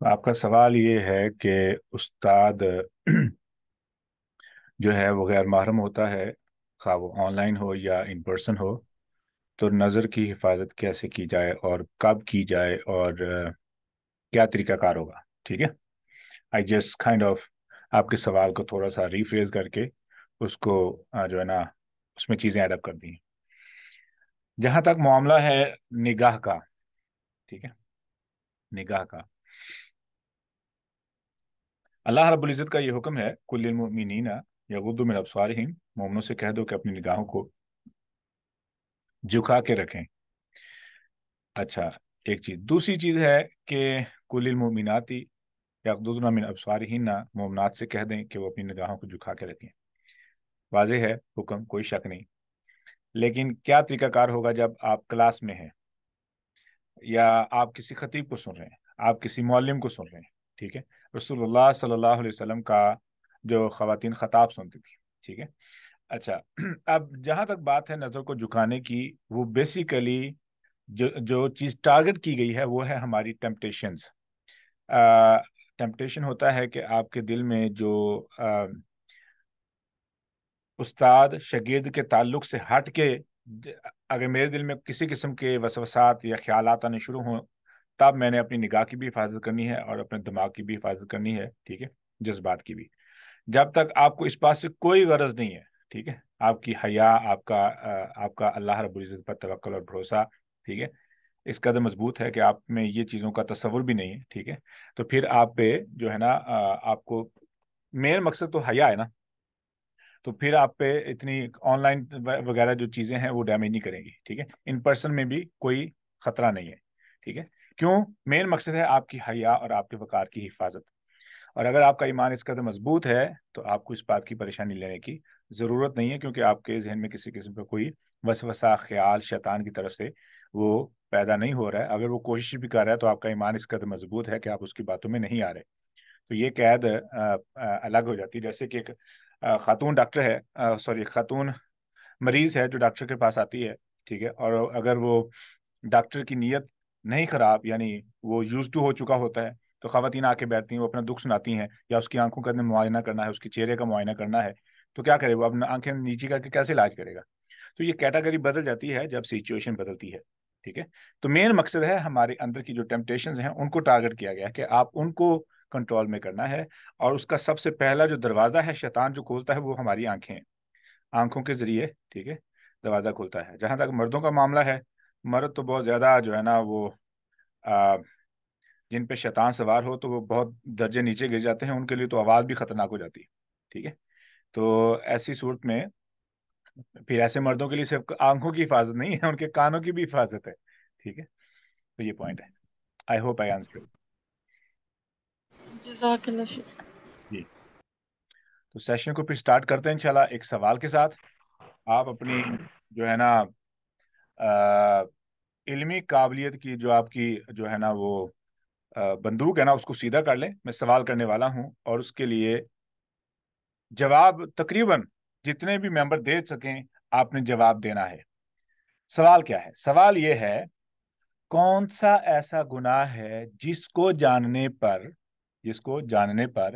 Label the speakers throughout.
Speaker 1: آپ کا سوال یہ ہے کہ استاد جو ہے وہ غیر محرم ہوتا ہے، خواہ وہ آن لائن ہو یا ان پرسن ہو، تو نظر کی حفاظت کیسے کی جائے اور کب کی جائے اور کیا طریقہ کار ہوگا؟ ٹھیک ہے، آئی جسٹ کائنڈ آف آپ کے سوال کو تھوڑا سا ریفریز کر کے اس کو جو ہے نا اس میں چیزیں ایڈ اپ کر دی ہیں۔ جہاں تک معاملہ ہے نگاہ کا، ٹھیک ہے، نگاہ کا، اللہ رب العزت کا یہ حکم ہے کل المؤمنین یغضوا من ابصارہم، مومنوں سے کہہ دو کہ اپنی نگاہوں کو جھکا کے رکھیں۔ اچھا، ایک چیز، دوسری چیز ہے کہ کل المؤمنات یغضضن من ابصارہن، مومنات سے کہہ دیں کہ وہ اپنی نگاہوں کو جھکا کے رکھیں۔ واضح ہے حکم، کوئی شک نہیں، لیکن کیا طریقہ کار ہوگا جب آپ کلاس میں ہیں یا آپ کسی خطیب کو سن رہے ہیں، آپ کسی معلم کو سن رہے ہیں؟ ٹھیک ہے، رسول اللہ صلی اللہ علیہ وسلم کا جو خواتین خطاب سنتی تھی، ٹھیک ہے۔ اچھا، اب جہاں تک بات ہے نظر کو جھکانے کی، وہ بیسیکلی جو چیز ٹارگٹ کی گئی ہے وہ ہے ہماری ٹیمپٹیشنز۔ ٹیمپٹیشن ہوتا ہے کہ آپ کے دل میں جو استاد شاگرد کے تعلق سے ہٹ کے اگر میرے دل میں کسی قسم کے وسوسات یا خیالات آنے شروع ہوں، تب میں نے اپنی نگاہ کی بھی حفاظت کرنی ہے اور اپنے دماغ کی بھی حفاظت کرنی ہے، ٹھیک ہے، جذبات کی بھی۔ جب تک آپ کو اس بات سے کوئی غرض نہیں ہے، ٹھیک ہے، آپ کی حیا، آپ کا اللہ رب العزت پر توکل اور بھروسہ، ٹھیک ہے، اس قدر مضبوط ہے کہ آپ میں یہ چیزوں کا تصور بھی نہیں ہے، ٹھیک ہے، تو پھر آپ پہ جو ہے نا آپ کو، مین مقصد تو حیا ہے نا، تو پھر آپ پہ اتنی آن لائن وغیرہ جو چیزیں ہیں وہ ڈیمیج نہیں کریں گی، ٹھیک ہے، ان پرسن میں بھی کوئی خطرہ نہیں ہے، ٹھیک ہے۔ کیوں؟ مین مقصد ہے آپ کی حیا اور آپ کے وقار کی حفاظت، اور اگر آپ کا ایمان اس قدر مضبوط ہے تو آپ کو اس بات کی پریشانی لینے کی ضرورت نہیں ہے، کیونکہ آپ کے ذہن میں کسی قسم کا کوئی وسوسہ خیال شیطان کی طرف سے وہ پیدا نہیں ہو رہا ہے۔ اگر وہ کوشش بھی کر رہا ہے تو آپ کا ایمان اس قدر مضبوط ہے کہ آپ اس کی باتوں میں نہیں آ رہے، تو یہ قید الگ ہو جاتی ہے۔ جیسے کہ ایک خاتون ڈاکٹر ہے، سوری، خاتون مریض ہے جو ڈاکٹر کے پاس آتی ہے، ٹھیک ہے، اور اگر وہ ڈاکٹر کی نیت نہیں خراب، یعنی وہ یوز ٹو ہو چکا ہوتا ہے، تو خواتین آ کے بیٹھتی ہیں، وہ اپنا دکھ سناتی ہیں یا اس کی آنکھوں کا معائنہ کرنا ہے، اس کے چہرے کا معائنہ کرنا ہے، تو کیا کرے وہ؟ اپنا آنکھیں نیچی کر کے کیسے علاج کرے گا؟ تو یہ کیٹاگری بدل جاتی ہے جب سچویشن بدلتی ہے، ٹھیک ہے۔ تو مین مقصد ہے ہمارے اندر کی جو ٹیمپٹیشنز ہیں ان کو ٹارگٹ کیا گیا کہ آپ ان کو کنٹرول میں کرنا ہے، اور اس کا سب سے پہلا جو دروازہ ہے شیطان جو کھولتا ہے وہ ہماری آنکھیں ہیں، آنکھوں کے ذریعے، ٹھیک ہے، دروازہ کھولتا ہے۔ جہاں تک مردوں کا معاملہ ہے، مرد تو بہت زیادہ جو ہے نا وہ جن پہ شیطان سوار ہو تو وہ بہت درجے نیچے گر جاتے ہیں، ان کے لیے تو آواز بھی خطرناک ہو جاتی ہے، ٹھیک ہے۔ تو ایسی صورت میں پھر ایسے مردوں کے لیے صرف آنکھوں کی حفاظت نہیں ہے، ان کے کانوں کی بھی حفاظت ہے، ٹھیک ہے۔ تو یہ پوائنٹ ہے، آئی ہوپ آئی آنسر۔
Speaker 2: جزاک اللہ شکر۔
Speaker 1: جی، تو سیشن کو پھر سٹارٹ کرتے ہیں انشاءاللہ ایک سوال کے ساتھ۔ آپ اپنی جو ہے نا علمی قابلیت کی جو آپ کی جو ہے نا وہ بندوق ہے نا، اس کو سیدھا کر لیں، میں سوال کرنے والا ہوں اور اس کے لیے جواب تقریباً جتنے بھی ممبر دے سکیں آپ نے جواب دینا ہے۔ سوال کیا ہے؟ سوال یہ ہے، کون سا ایسا گناہ ہے جس کو جاننے پر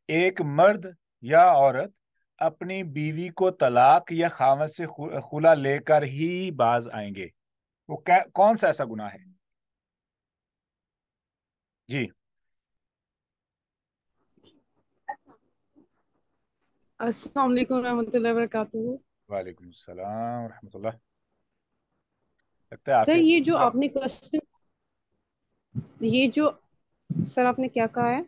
Speaker 1: ایک مرد یا عورت اپنی بیوی کو طلاق یا خاوند سے خلا لے کر ہی باز آئیں گے؟ وہ کون سا ایسا گناہ ہے؟ جی،
Speaker 2: السلام علیکم ورحمۃ اللہ وبرکاتہ۔
Speaker 1: وعلیکم السلام ورحمۃ اللہ۔ لگتا ہے
Speaker 2: سر
Speaker 1: آصف،
Speaker 2: یہ جو آپ نے کوشچن، سر آپ نے کیا کہا ہے؟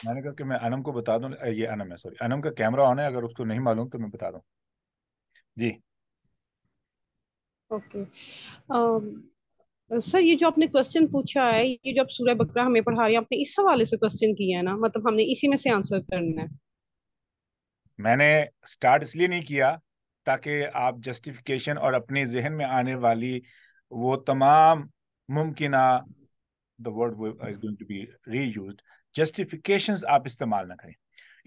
Speaker 1: میں نے کہا کہ میں انم کو بتا دوں، یہ انم ہے، سوری، انم کا کیمرہ آن ہے، اگر اس کو نہیں معلوم تو میں بتا دوں۔ جی،
Speaker 2: اوکے سر، یہ جو آپ نے کوشچن پوچھا ہے، یہ جو آپ سورہ بقرہ ہمیں پڑھا رہی ہیں، آپ نے اس حوالے سے کوشچن کیا ہے نا؟ مطلب ہم نے اسی میں سے آنسر کرنا ہے؟
Speaker 1: میں نے سٹارٹ اس لیے نہیں کیا تاکہ آپ جسٹیفیکیشن اور اپنے ذہن میں آنے والی وہ تمام ممکنہ the word is going to be reused justifications آپ استعمال نہ کریں،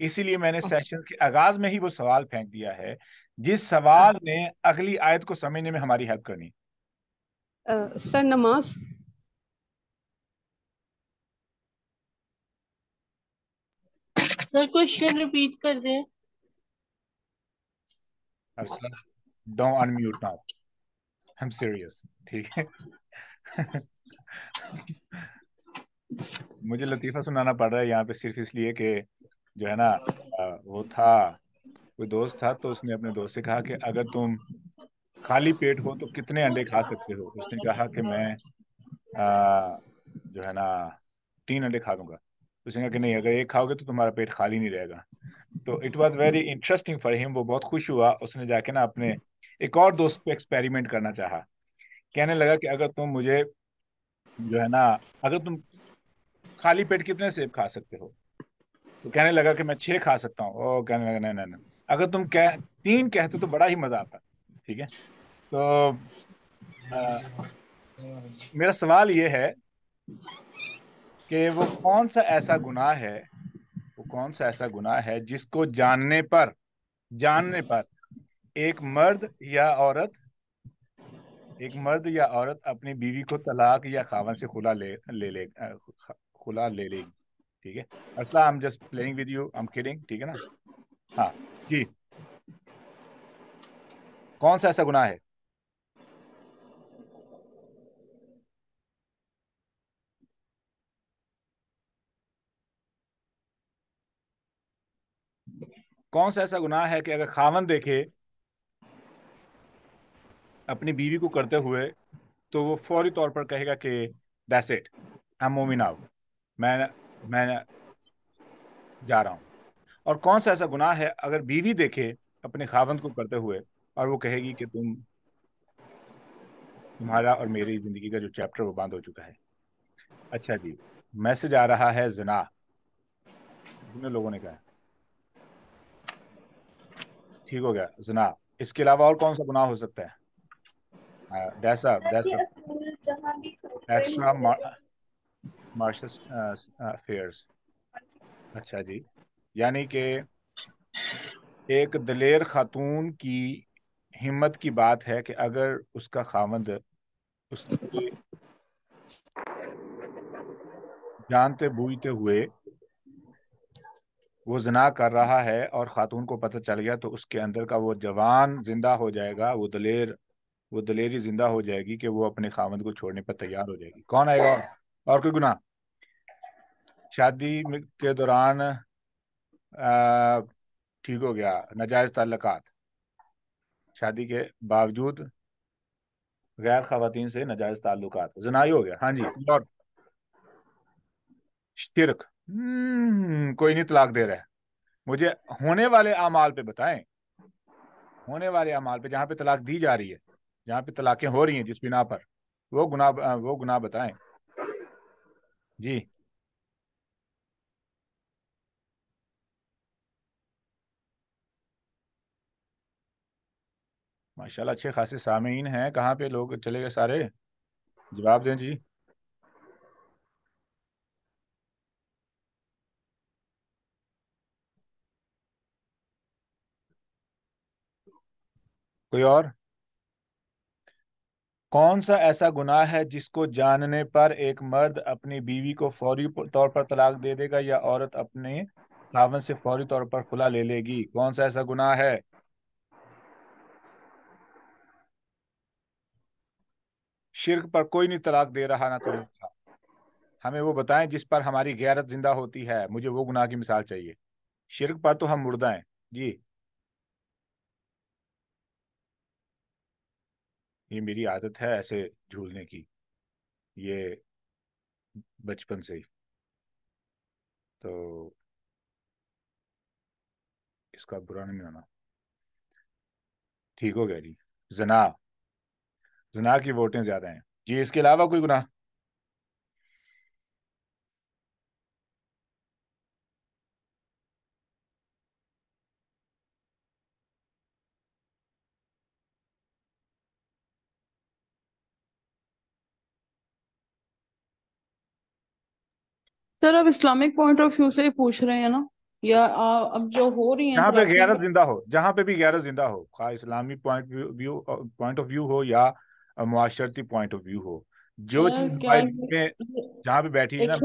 Speaker 1: اسی لیے میں نے
Speaker 2: اچھا
Speaker 1: سیشن کے آغاز میں ہی وہ سوال پھینک دیا ہے جس سوال نے اگلی آیت کو سمجھنے میں ہماری ہیلپ کرنی۔
Speaker 2: سر نماز
Speaker 3: سر کوشچن ریپیٹ کر دیں.
Speaker 1: Arsala don't unmute now, I am serious, ٹھیک ہے؟ مجھے لطیفہ سنانا پڑ رہا ہے یہاں پہ صرف اس لیے کہ جو ہے نا وہ تھا، کوئی دوست تھا تو اس نے اپنے دوست سے کہا کہ اگر تم خالی پیٹ ہو تو کتنے انڈے کھا سکتے ہو؟ اس نے کہا کہ میں جو ہے نا 3 انڈے کھا لوں گا. اس نے کہا کہ نہیں، اگر ایک کھاؤ گے تو تمہارا پیٹ خالی نہیں رہے گا. تو it was very interesting for ہم، وہ بہت خوش ہوا. اس نے جا کے نا اپنے ایک اور دوست پہ ایکسپیریمنٹ کرنا چاہا. کہنے لگا کہ اگر تم مجھے جو ہے نا، اگر تم خالی پیٹ کتنے سیب کھا سکتے ہو؟ تو کہنے لگا کہ میں 6 کھا سکتا ہوں. او کہنے لگا نہیں نہیں نہیں، اگر تم 3 کہتے تو بڑا ہی مزہ آتا. ٹھیک ہے؟ تو میرا سوال یہ ہے کہ وہ کون سا ایسا گناہ ہے، وہ کون سا ایسا گناہ ہے جس کو جاننے پر ایک مرد یا عورت اپنی بیوی کو طلاق یا خاوند سے خلا لے لے گی. ٹھیک ہے Ursula, I'm just playing with you, I'm kidding. ٹھیک ہے نا؟ ہاں جی، کون سا ایسا گناہ ہے؟ کون سا ایسا گناہ ہے کہ اگر خاوند دیکھے اپنی بیوی کو کرتے ہوئے تو وہ فوری طور پر کہے گا کہ that's it, I'm moving out، میں جا رہا ہوں. اور کون سا ایسا گناہ ہے اگر بیوی دیکھے اپنے خاوند کو کرتے ہوئے اور وہ کہے گی کہ تمہارا اور میری زندگی کا جو چیپٹر وہ بند ہو چکا ہے. اچھا جی، میسج آ رہا ہے زنا. کتنے لوگوں نے کہا ٹھیک ہو گیا زنا؟ اس کے علاوہ اور کون سا گناہ ہو سکتا ہے؟ That's extra marital affairs. اچھا جی، یعنی کہ ایک دلیر خاتون کی ہمت کی بات ہے کہ اگر اس کا خاوند اس کے جانتے بوجھتے ہوئے وہ زنا کر رہا ہے اور خاتون کو پتہ چل گیا تو اس کے اندر کا وہ جوان زندہ ہو جائے گا، وہ دلیری زندہ ہو جائے گی کہ وہ اپنے خاوند کو چھوڑنے پر تیار ہو جائے گی. کون آئے گا؟ اور کوئی گناہ؟ شادی کے دوران ٹھیک ہو گیا، ناجائز تعلقات. شادی کے باوجود غیر خواتین سے ناجائز تعلقات، زنا ہی ہو گیا. ہاں جی، اور شرک. کوئی نہیں طلاق دے رہا ہے. مجھے ہونے والے اعمال پہ بتائیں، ہونے والے اعمال پہ جہاں پہ طلاق دی جا رہی ہے، جہاں پہ طلاقیں ہو رہی ہیں جس بنا پر، وہ گناہ بتائیں جی. ماشاءاللہ اچھے خاصے سامعین ہیں. کہاں پہ لوگ چلے گئے سارے؟ جواب دیں جی. کوئی اور؟ کون سا ایسا گناہ ہے جس کو جاننے پر ایک مرد اپنی بیوی کو فوری طور پر طلاق دے دے گا یا عورت اپنے خاوند سے فوری طور پر خلا لے لے گی؟ کون سا ایسا گناہ ہے؟ شرک پر کوئی نہیں طلاق دے رہا نہ توڑ رہا. ہمیں وہ بتائیں جس پر ہماری غیرت زندہ ہوتی ہے. مجھے وہ گناہ کی مثال چاہیے. شرک پر تو ہم مردہ ہیں جی. یہ میری عادت ہے ایسے جھولنے کی، یہ بچپن سے ہی. تو اس کا برا نہیں ہونا. ٹھیک ہو گیا جی. زنا کی ووٹیں زیادہ ہیں جی. اس کے علاوہ کوئی گناہ؟
Speaker 4: سر اب اسلامک پوائنٹ آف ویو سے ہی پوچھ رہے ہیں نا، یا اب جو ہو رہی ہیں
Speaker 1: جہاں پہ
Speaker 4: طلاقیں؟
Speaker 1: غیرت زندہ ہو، جہاں پہ بھی غیرت زندہ ہو، خواہ اسلامی پوائنٹ آف ویو ہو یا معاشرتی پوائنٹ آف ویو ہو، جو
Speaker 4: سر
Speaker 1: چیز
Speaker 4: کیا
Speaker 1: ہماری دل میں جہاں پہ بیٹھی ہے نا،
Speaker 4: ایک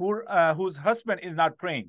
Speaker 1: whose husband is not praying।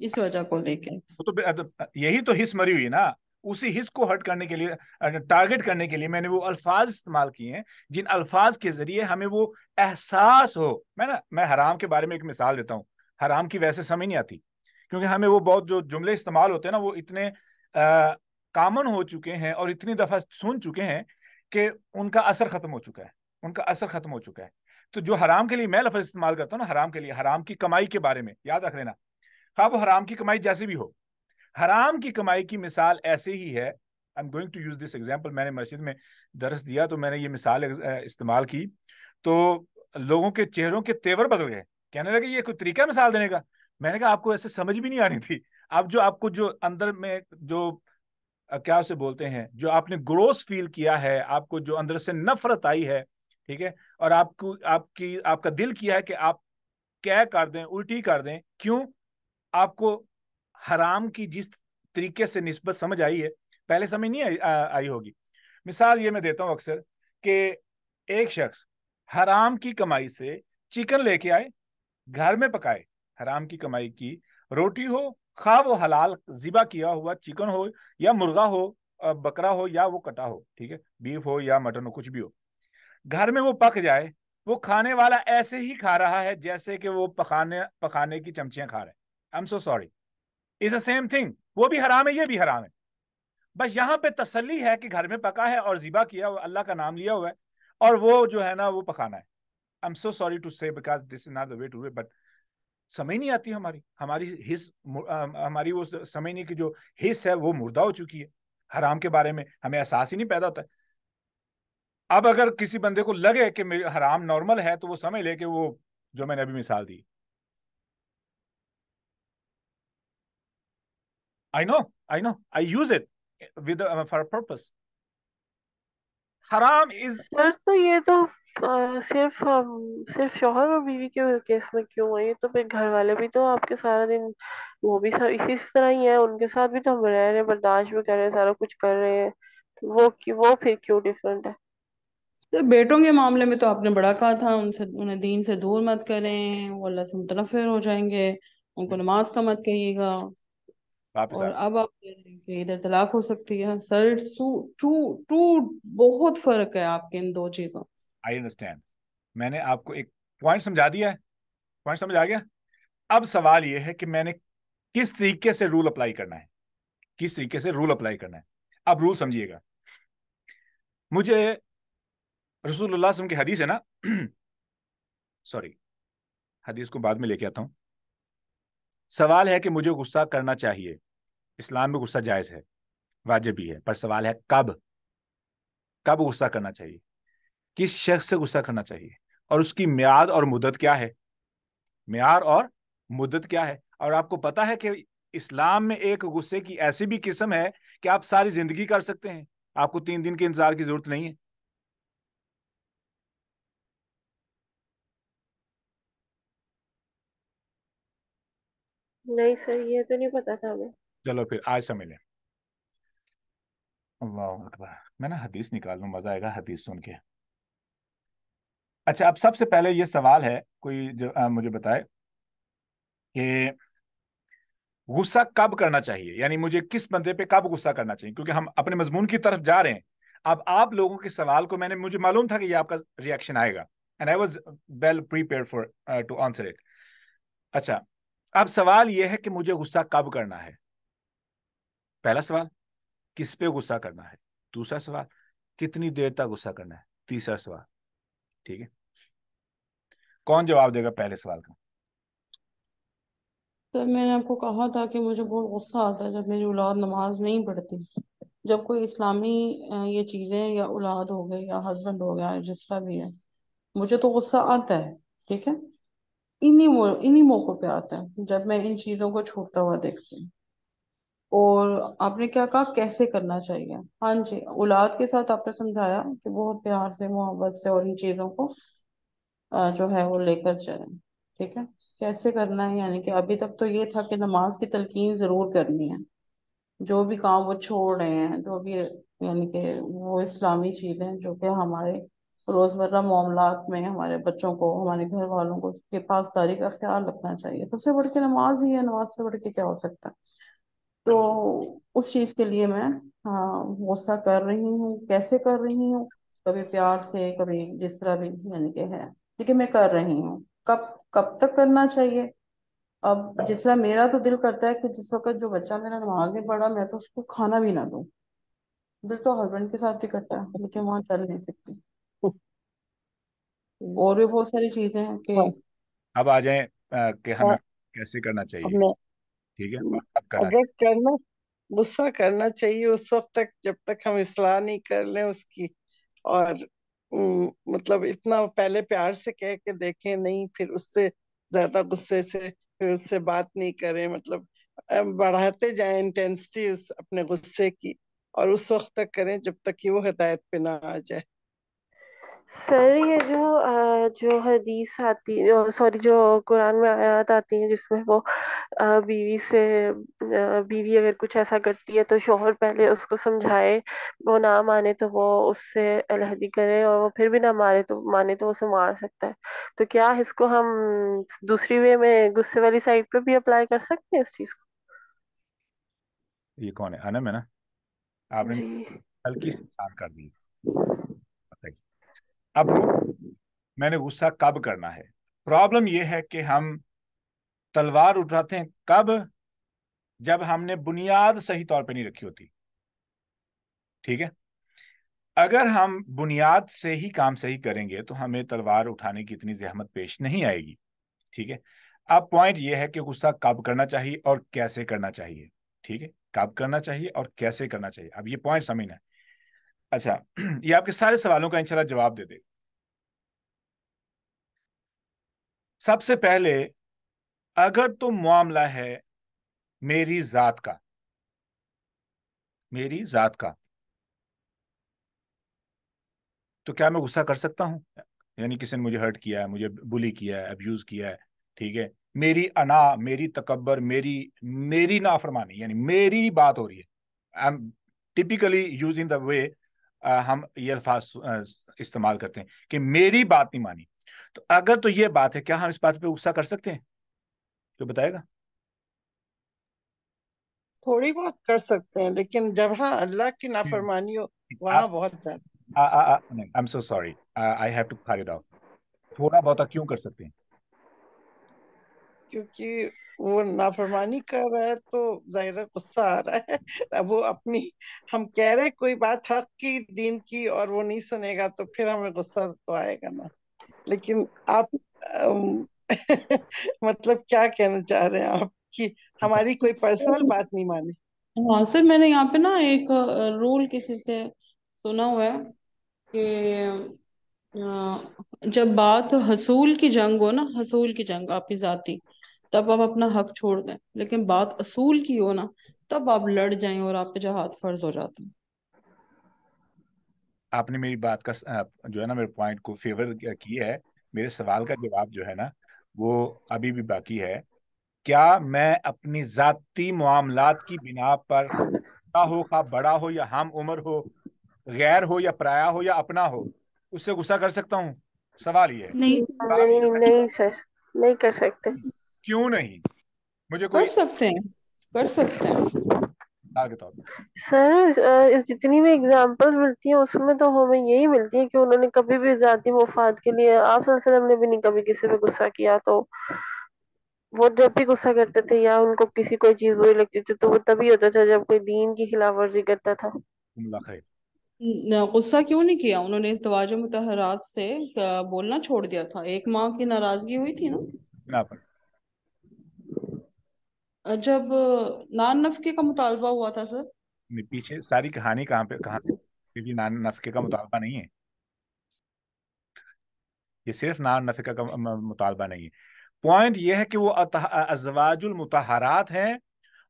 Speaker 4: اس وجہ کو لے کے.
Speaker 1: وہ تو یہی تو حص مری ہوئی نا. اسی حص کو ہرٹ کرنے کے لیے، ٹارگٹ کرنے کے لیے میں نے وہ الفاظ استعمال کیے ہیں جن الفاظ کے ذریعے ہمیں وہ احساس ہو. میں حرام کے بارے میں ایک مثال دیتا ہوں. حرام کی ویسے سمجھ نہیں آتی کیونکہ ہمیں وہ بہت جو جملے استعمال ہوتے ہیں نا وہ اتنے کامن ہو چکے ہیں اور اتنی دفعہ سن چکے ہیں کہ ان کا اثر ختم ہو چکا ہے. ان کا اثر ختم ہو چکا ہے. تو جو حرام کے لیے میں لفظ استعمال کرتا ہوں نا، حرام کے لیے، حرام کی کمائی کے بارے میں یاد رکھ لینا. خواہ وہ حرام کی کمائی جیسے بھی ہو، حرام کی کمائی کی مثال ایسے ہی ہے. I'm going to use this example. میں نے مسجد میں درس دیا تو میں نے یہ مثال استعمال کی تو لوگوں کے چہروں کے تیور بدل گئے. کہنے لگے یہ کوئی طریقہ مثال دینے کا. میں نے کہا آپ کو ایسے سمجھ بھی نہیں آنی تھی. آپ کو جو اندر میں جو کیا اسے بولتے ہیں، جو آپ نے گروس فیل کیا ہے، آپ کو جو اندر سے نفرت آئی ہے، ٹھیک ہے، اور آپ کا دل کیا ہے کہ آپ کیا کر دیں، الٹی کر دیں. کیوں؟ آپ کو حرام کی جس طریقے سے نسبت سمجھ آئی ہے پہلے سمجھ نہیں آئی ہوگی. مثال یہ میں دیتا ہوں اکثر کہ ایک شخص حرام کی کمائی سے چکن لے کے آئے، گھر میں پکائے. حرام کی کمائی کی روٹی ہو، خواہ وہ حلال ذبح کیا ہوا چکن ہو یا مرغا ہو، بکرا ہو یا وہ کٹا ہو، ٹھیک ہے، بیف ہو یا مٹن ہو، کچھ بھی ہو، گھر میں وہ پک جائے. وہ کھانے والا ایسے ہی کھا رہا ہے جیسے کہ وہ پکانے کی چمچیاں کھا رہے ہیں. I'm so sorry. It's the same thing. وہ بھی حرام ہے، یہ بھی حرام ہے. بس یہاں پہ تسلی ہے کہ گھر میں پکا ہے اور ذبح کیا ہوا، اللہ کا نام لیا ہوا ہے، اور وہ جو ہے نا وہ پکانا ہے. I'm so sorry to say because this is not the way to do it, but سمجھ نہیں آتی ہماری وہ سمجھنے کی جو حص ہے وہ مردہ ہو چکی ہے. حرام کے بارے میں ہمیں احساس ہی نہیں پیدا ہوتا ہے. اب اگر کسی بندے کو لگے کہ حرام نارمل ہے تو وہ سمجھ لے کہ وہ جو میں نے ابھی مثال دی. I know, I use it for a purpose. حرام is
Speaker 3: سر تو یہ تو صرف شوہر اور بیوی کے کیس میں کیوں ہے؟ یہ تو پھر گھر والے بھی تو آپ کے سارا دن وہ بھی اسی طرح ہی ہے. ان کے ساتھ بھی تو ہم رہ رہے ہیں، برداشت بھی کر رہے ہیں، سارا کچھ کر رہے ہیں. وہ پھر کیوں ڈفرینٹ ہے؟
Speaker 4: تو بیٹوں کے معاملے میں تو آپ نے بڑا کہا تھا انہیں دین سے دور مت کریں، وہ اللہ سے متنفر ہو جائیں گے، ان کو نماز کا مت کہیے گا.
Speaker 1: واپس
Speaker 4: اور اب آپ کہہ رہے ہیں کہ ادھر طلاق ہو سکتی ہے. سر بہت فرق ہے آپ کے ان دو چیزوں.
Speaker 1: I understand. میں نے آپ کو ایک پوائنٹ سمجھا دیا ہے. پوائنٹ سمجھ آ گیا. اب سوال یہ ہے کہ میں نے کس طریقے سے رول اپلائی کرنا ہے. کس طریقے سے رول اپلائی کرنا ہے. اب رول سمجھیے گا. مجھے رسول اللہ صلی اللہ علیہ وسلم کی حدیث ہے نا، سوری حدیث کو بعد میں لے کے آتا ہوں. سوال ہے کہ مجھے غصہ کرنا چاہیے. اسلام میں غصہ جائز ہے، واجب بھی ہے، پر سوال ہے کب غصہ کرنا چاہیے، کس شخص سے غصہ کرنا چاہیے، اور اس کی میعاد اور مدت کیا ہے. معیار اور مدت کیا ہے. اور آپ کو پتا ہے کہ اسلام میں ایک غصے کی ایسی بھی قسم ہے کہ آپ ساری زندگی کر سکتے ہیں. آپ کو 3 دن کے انتظار کی ضرورت نہیں ہے.
Speaker 3: نہیں سر، یہ تو نہیں پتا تھا ہمیں.
Speaker 1: چلو پھر آج سمجھ لیں. اللہ اکبر. میں نا حدیث نکال لوں، مزہ آئے گا حدیث سن کے. اچھا، اب سب سے پہلے یہ سوال ہے، کوئی جو مجھے بتائے کہ غصہ کب کرنا چاہیے، یعنی مجھے کس بندے پہ کب غصہ کرنا چاہیے، کیونکہ ہم اپنے مضمون کی طرف جا رہے ہیں. اب آپ لوگوں کے سوال کو مجھے معلوم تھا کہ یہ آپ کا ریئیکشن آئے گا and I was well prepared to answer it. اچھا، اب سوال یہ ہے کہ مجھے غصہ کب کرنا ہے. پہلا سوال کس پہ غصہ کرنا ہے. دوسرا سوال کتنی دیر تک غصہ کرنا ہے. تیسرا سوال. ٹھیک ہے، کون جواب دے گا پہلے سوال کا؟
Speaker 4: سر میں نے آپ کو کہا تھا کہ مجھے بہت غصہ آتا ہے جب میری اولاد نماز نہیں پڑھتی. جب کوئی اسلامی یہ چیزیں، یا اولاد ہو گئی یا ہسبینڈ ہو گیا، جس طرح بھی ہے، مجھے تو غصہ آتا ہے. ٹھیک ہے، انہی موقعوں پہ آتا ہے جب میں ان چیزوں کو چھوڑتا ہوا دیکھتی ہوں. اور آپ نے کیا کہا کیسے کرنا چاہیے. ہاں جی، اولاد کے ساتھ آپ نے سمجھایا کہ بہت پیار سے، محبت سے، اور ان چیزوں کو جو ہے وہ لے کر چلیں. ٹھیک ہے، کیسے کرنا ہے، یعنی کہ ابھی تک تو یہ تھا کہ نماز کی تلقین ضرور کرنی ہے. جو بھی کام وہ چھوڑ رہے ہیں، جو بھی، یعنی کہ وہ اسلامی چیزیں جو کہ ہمارے روزمرہ معاملات میں ہمارے بچوں کو، ہمارے گھر والوں کو اس کے پاسداری کا خیال رکھنا چاہیے. سب سے بڑھ کے نماز ہی ہے، نماز سے بڑھ کے کیا ہو سکتا ہے. تو اس چیز کے لیے میں غصہ کر رہی ہوں. کیسے کر رہی ہوں؟ کبھی پیار سے، کبھی جس طرح بھی یعنی کہ ہے، لیکن میں کر رہی ہوں. کب کب تک کرنا چاہیے؟ اب جس طرح میرا تو دل کرتا ہے کہ جس وقت جو بچہ میرا نماز نہیں پڑھا میں تو اس کو کھانا بھی نہ دوں. دل تو ہسبینڈ کے ساتھ بھی کرتا ہے، لیکن وہاں چل نہیں سکتی. اور بھی بہت ساری چیزیں ہیں کہ
Speaker 1: اب آ جائیں کہ ہمیں کیسے کرنا چاہیے.
Speaker 5: ہمیں
Speaker 1: ٹھیک ہے، اب کرنا
Speaker 5: اگر کرنا غصہ کرنا چاہیے اس وقت تک جب تک ہم اصلاح نہیں کر لیں اس کی، اور مطلب اتنا پہلے پیار سے کہہ کے دیکھیں نہیں، پھر اس سے زیادہ غصے سے پھر اس سے بات نہیں کریں، مطلب بڑھاتے جائیں انٹینسٹی اپنے غصے کی، اور اس وقت تک کریں جب تک کہ وہ ہدایت پہ نہ آ جائے.
Speaker 3: سر یہ جو حدیث آتی، سوری جو قرآن میں آیات آتی ہیں جس میں وہ بیوی سے، بیوی اگر کچھ ایسا کرتی ہے تو شوہر پہلے اس کو سمجھائے، وہ نہ مانے تو وہ اس سے علیحدگی کرے، اور وہ پھر بھی نہ مانے تو اسے مار سکتا ہے. تو کیا اس کو ہم دوسری وے میں غصے والی سائڈ پہ بھی اپلائی کر سکتے ہیں اس چیز کو؟
Speaker 1: یہ کون ہے؟ انم ہے نا؟ آپ نے
Speaker 3: جی.
Speaker 1: ہلکی سی آسان کر دی. بتائیے اب میں نے غصہ کب کرنا ہے. پرابلم یہ ہے کہ ہم تلوار اٹھاتے ہیں کب؟ جب ہم نے بنیاد صحیح طور پہ نہیں رکھی ہوتی. ٹھیک ہے، اگر ہم بنیاد سے ہی کام صحیح کریں گے تو ہمیں تلوار اٹھانے کی اتنی زحمت پیش نہیں آئے گی. ٹھیک ہے، اب پوائنٹ یہ ہے کہ غصہ کب کرنا چاہیے اور کیسے کرنا چاہیے. ٹھیک ہے، کب کرنا چاہیے اور کیسے کرنا چاہیے. اب یہ پوائنٹ سمجھنا ہے. اچھا، یہ آپ کے سارے سوالوں کا انشاءاللہ جواب دے دے. سب سے پہلے اگر تو معاملہ ہے میری ذات کا، تو کیا میں غصہ کر سکتا ہوں؟ یعنی کسی نے مجھے ہرٹ کیا ہے، مجھے بلی کیا ہے، ابیوز کیا ہے. ٹھیک ہے، میری انا، میری تکبر، میری نافرمانی، یعنی میری بات ہو رہی ہے. I am typically using the way ہم یہ الفاظ استعمال کرتے ہیں کہ میری بات نہیں مانی. تو اگر تو یہ بات ہے، کیا ہم اس بات پہ غصہ کر سکتے ہیں؟ جو بتائے گا.
Speaker 5: تھوڑی بہت کر سکتے ہیں، لیکن جب اللہ کی نافرمانی ہو وہاں
Speaker 1: آپ
Speaker 5: بہت زیادہ.
Speaker 1: I'm so sorry. I have to cut it off. تھوڑا بہت کیوں کر سکتے ہیں؟
Speaker 5: کیونکہ وہ نافرمانی کر رہا ہے تو ظاہر غصہ آ رہا ہے. اب وہ اپنی، ہم کہہ رہے کوئی بات حق کی، دین کی، اور وہ نہیں سنے گا تو پھر ہمیں غصہ تو آئے گا نا. لیکن آپ مطلب کیا کہنا چاہ رہے ہیں آپ کی ہماری کوئی پرسنل بات نہیں مانی؟
Speaker 4: ہاں سر، میں نے یہاں پہ نا ایک رول کسی سے سنا ہوا ہے کہ جب بات حصول کی جنگ ہو نا، حصول کی جنگ آپ کی ذاتی، تب آپ اپنا حق چھوڑ دیں، لیکن بات اصول کی ہو نا تب آپ لڑ جائیں اور آپ پہ جہاد فرض ہو جاتا ہے.
Speaker 1: آپ نے میری بات کا جو ہے نا، میرے پوائنٹ کو فیور کیا ہے. میرے سوال کا جواب جو ہے نا وہ ابھی بھی باقی ہے. کیا میں اپنی ذاتی معاملات کی بنا پر، ہو خواہ بڑا ہو یا ہم عمر ہو، غیر ہو یا پرایا ہو یا اپنا ہو، اس سے غصہ کر سکتا ہوں؟ سوال یہ ہے.
Speaker 3: نہیں نہیں سر، نہیں کر سکتے.
Speaker 1: کیوں نہیں؟ مجھے
Speaker 4: کر
Speaker 1: کوئی
Speaker 4: سکتے ہیں، کر سکتے ہیں.
Speaker 1: مثال کے طور پر
Speaker 3: سر اس جتنی بھی اگزامپل ملتی ہیں اس میں تو ہمیں یہی ملتی ہے کہ انہوں نے کبھی بھی ذاتی مفاد کے لیے، آپ صلی اللہ علیہ وسلم نے بھی نہیں کبھی کسی پہ غصہ کیا. تو وہ جب بھی غصہ کرتے تھے یا ان کو کسی کوئی چیز بری لگتی تھی تو وہ تبھی ہوتا تھا جب کوئی دین کی خلاف ورزی کرتا تھا.
Speaker 1: اللہ خیر.
Speaker 4: غصہ کیوں نہیں کیا انہوں نے؟ ازدواج مطہرات سے بولنا چھوڑ دیا تھا. ایک ماں کی ناراضگی ہوئی تھی نا
Speaker 1: نہ پر
Speaker 4: جب نان نفقے کا مطالبہ ہوا تھا سر.
Speaker 1: پیچھے ساری کہانی کہاں سے؟ کیونکہ نان نفقے کا مطالبہ نہیں ہے. یہ صرف نان نفقے کا مطالبہ نہیں ہے. پوائنٹ یہ ہے کہ وہ ازواج المطہرات ہیں،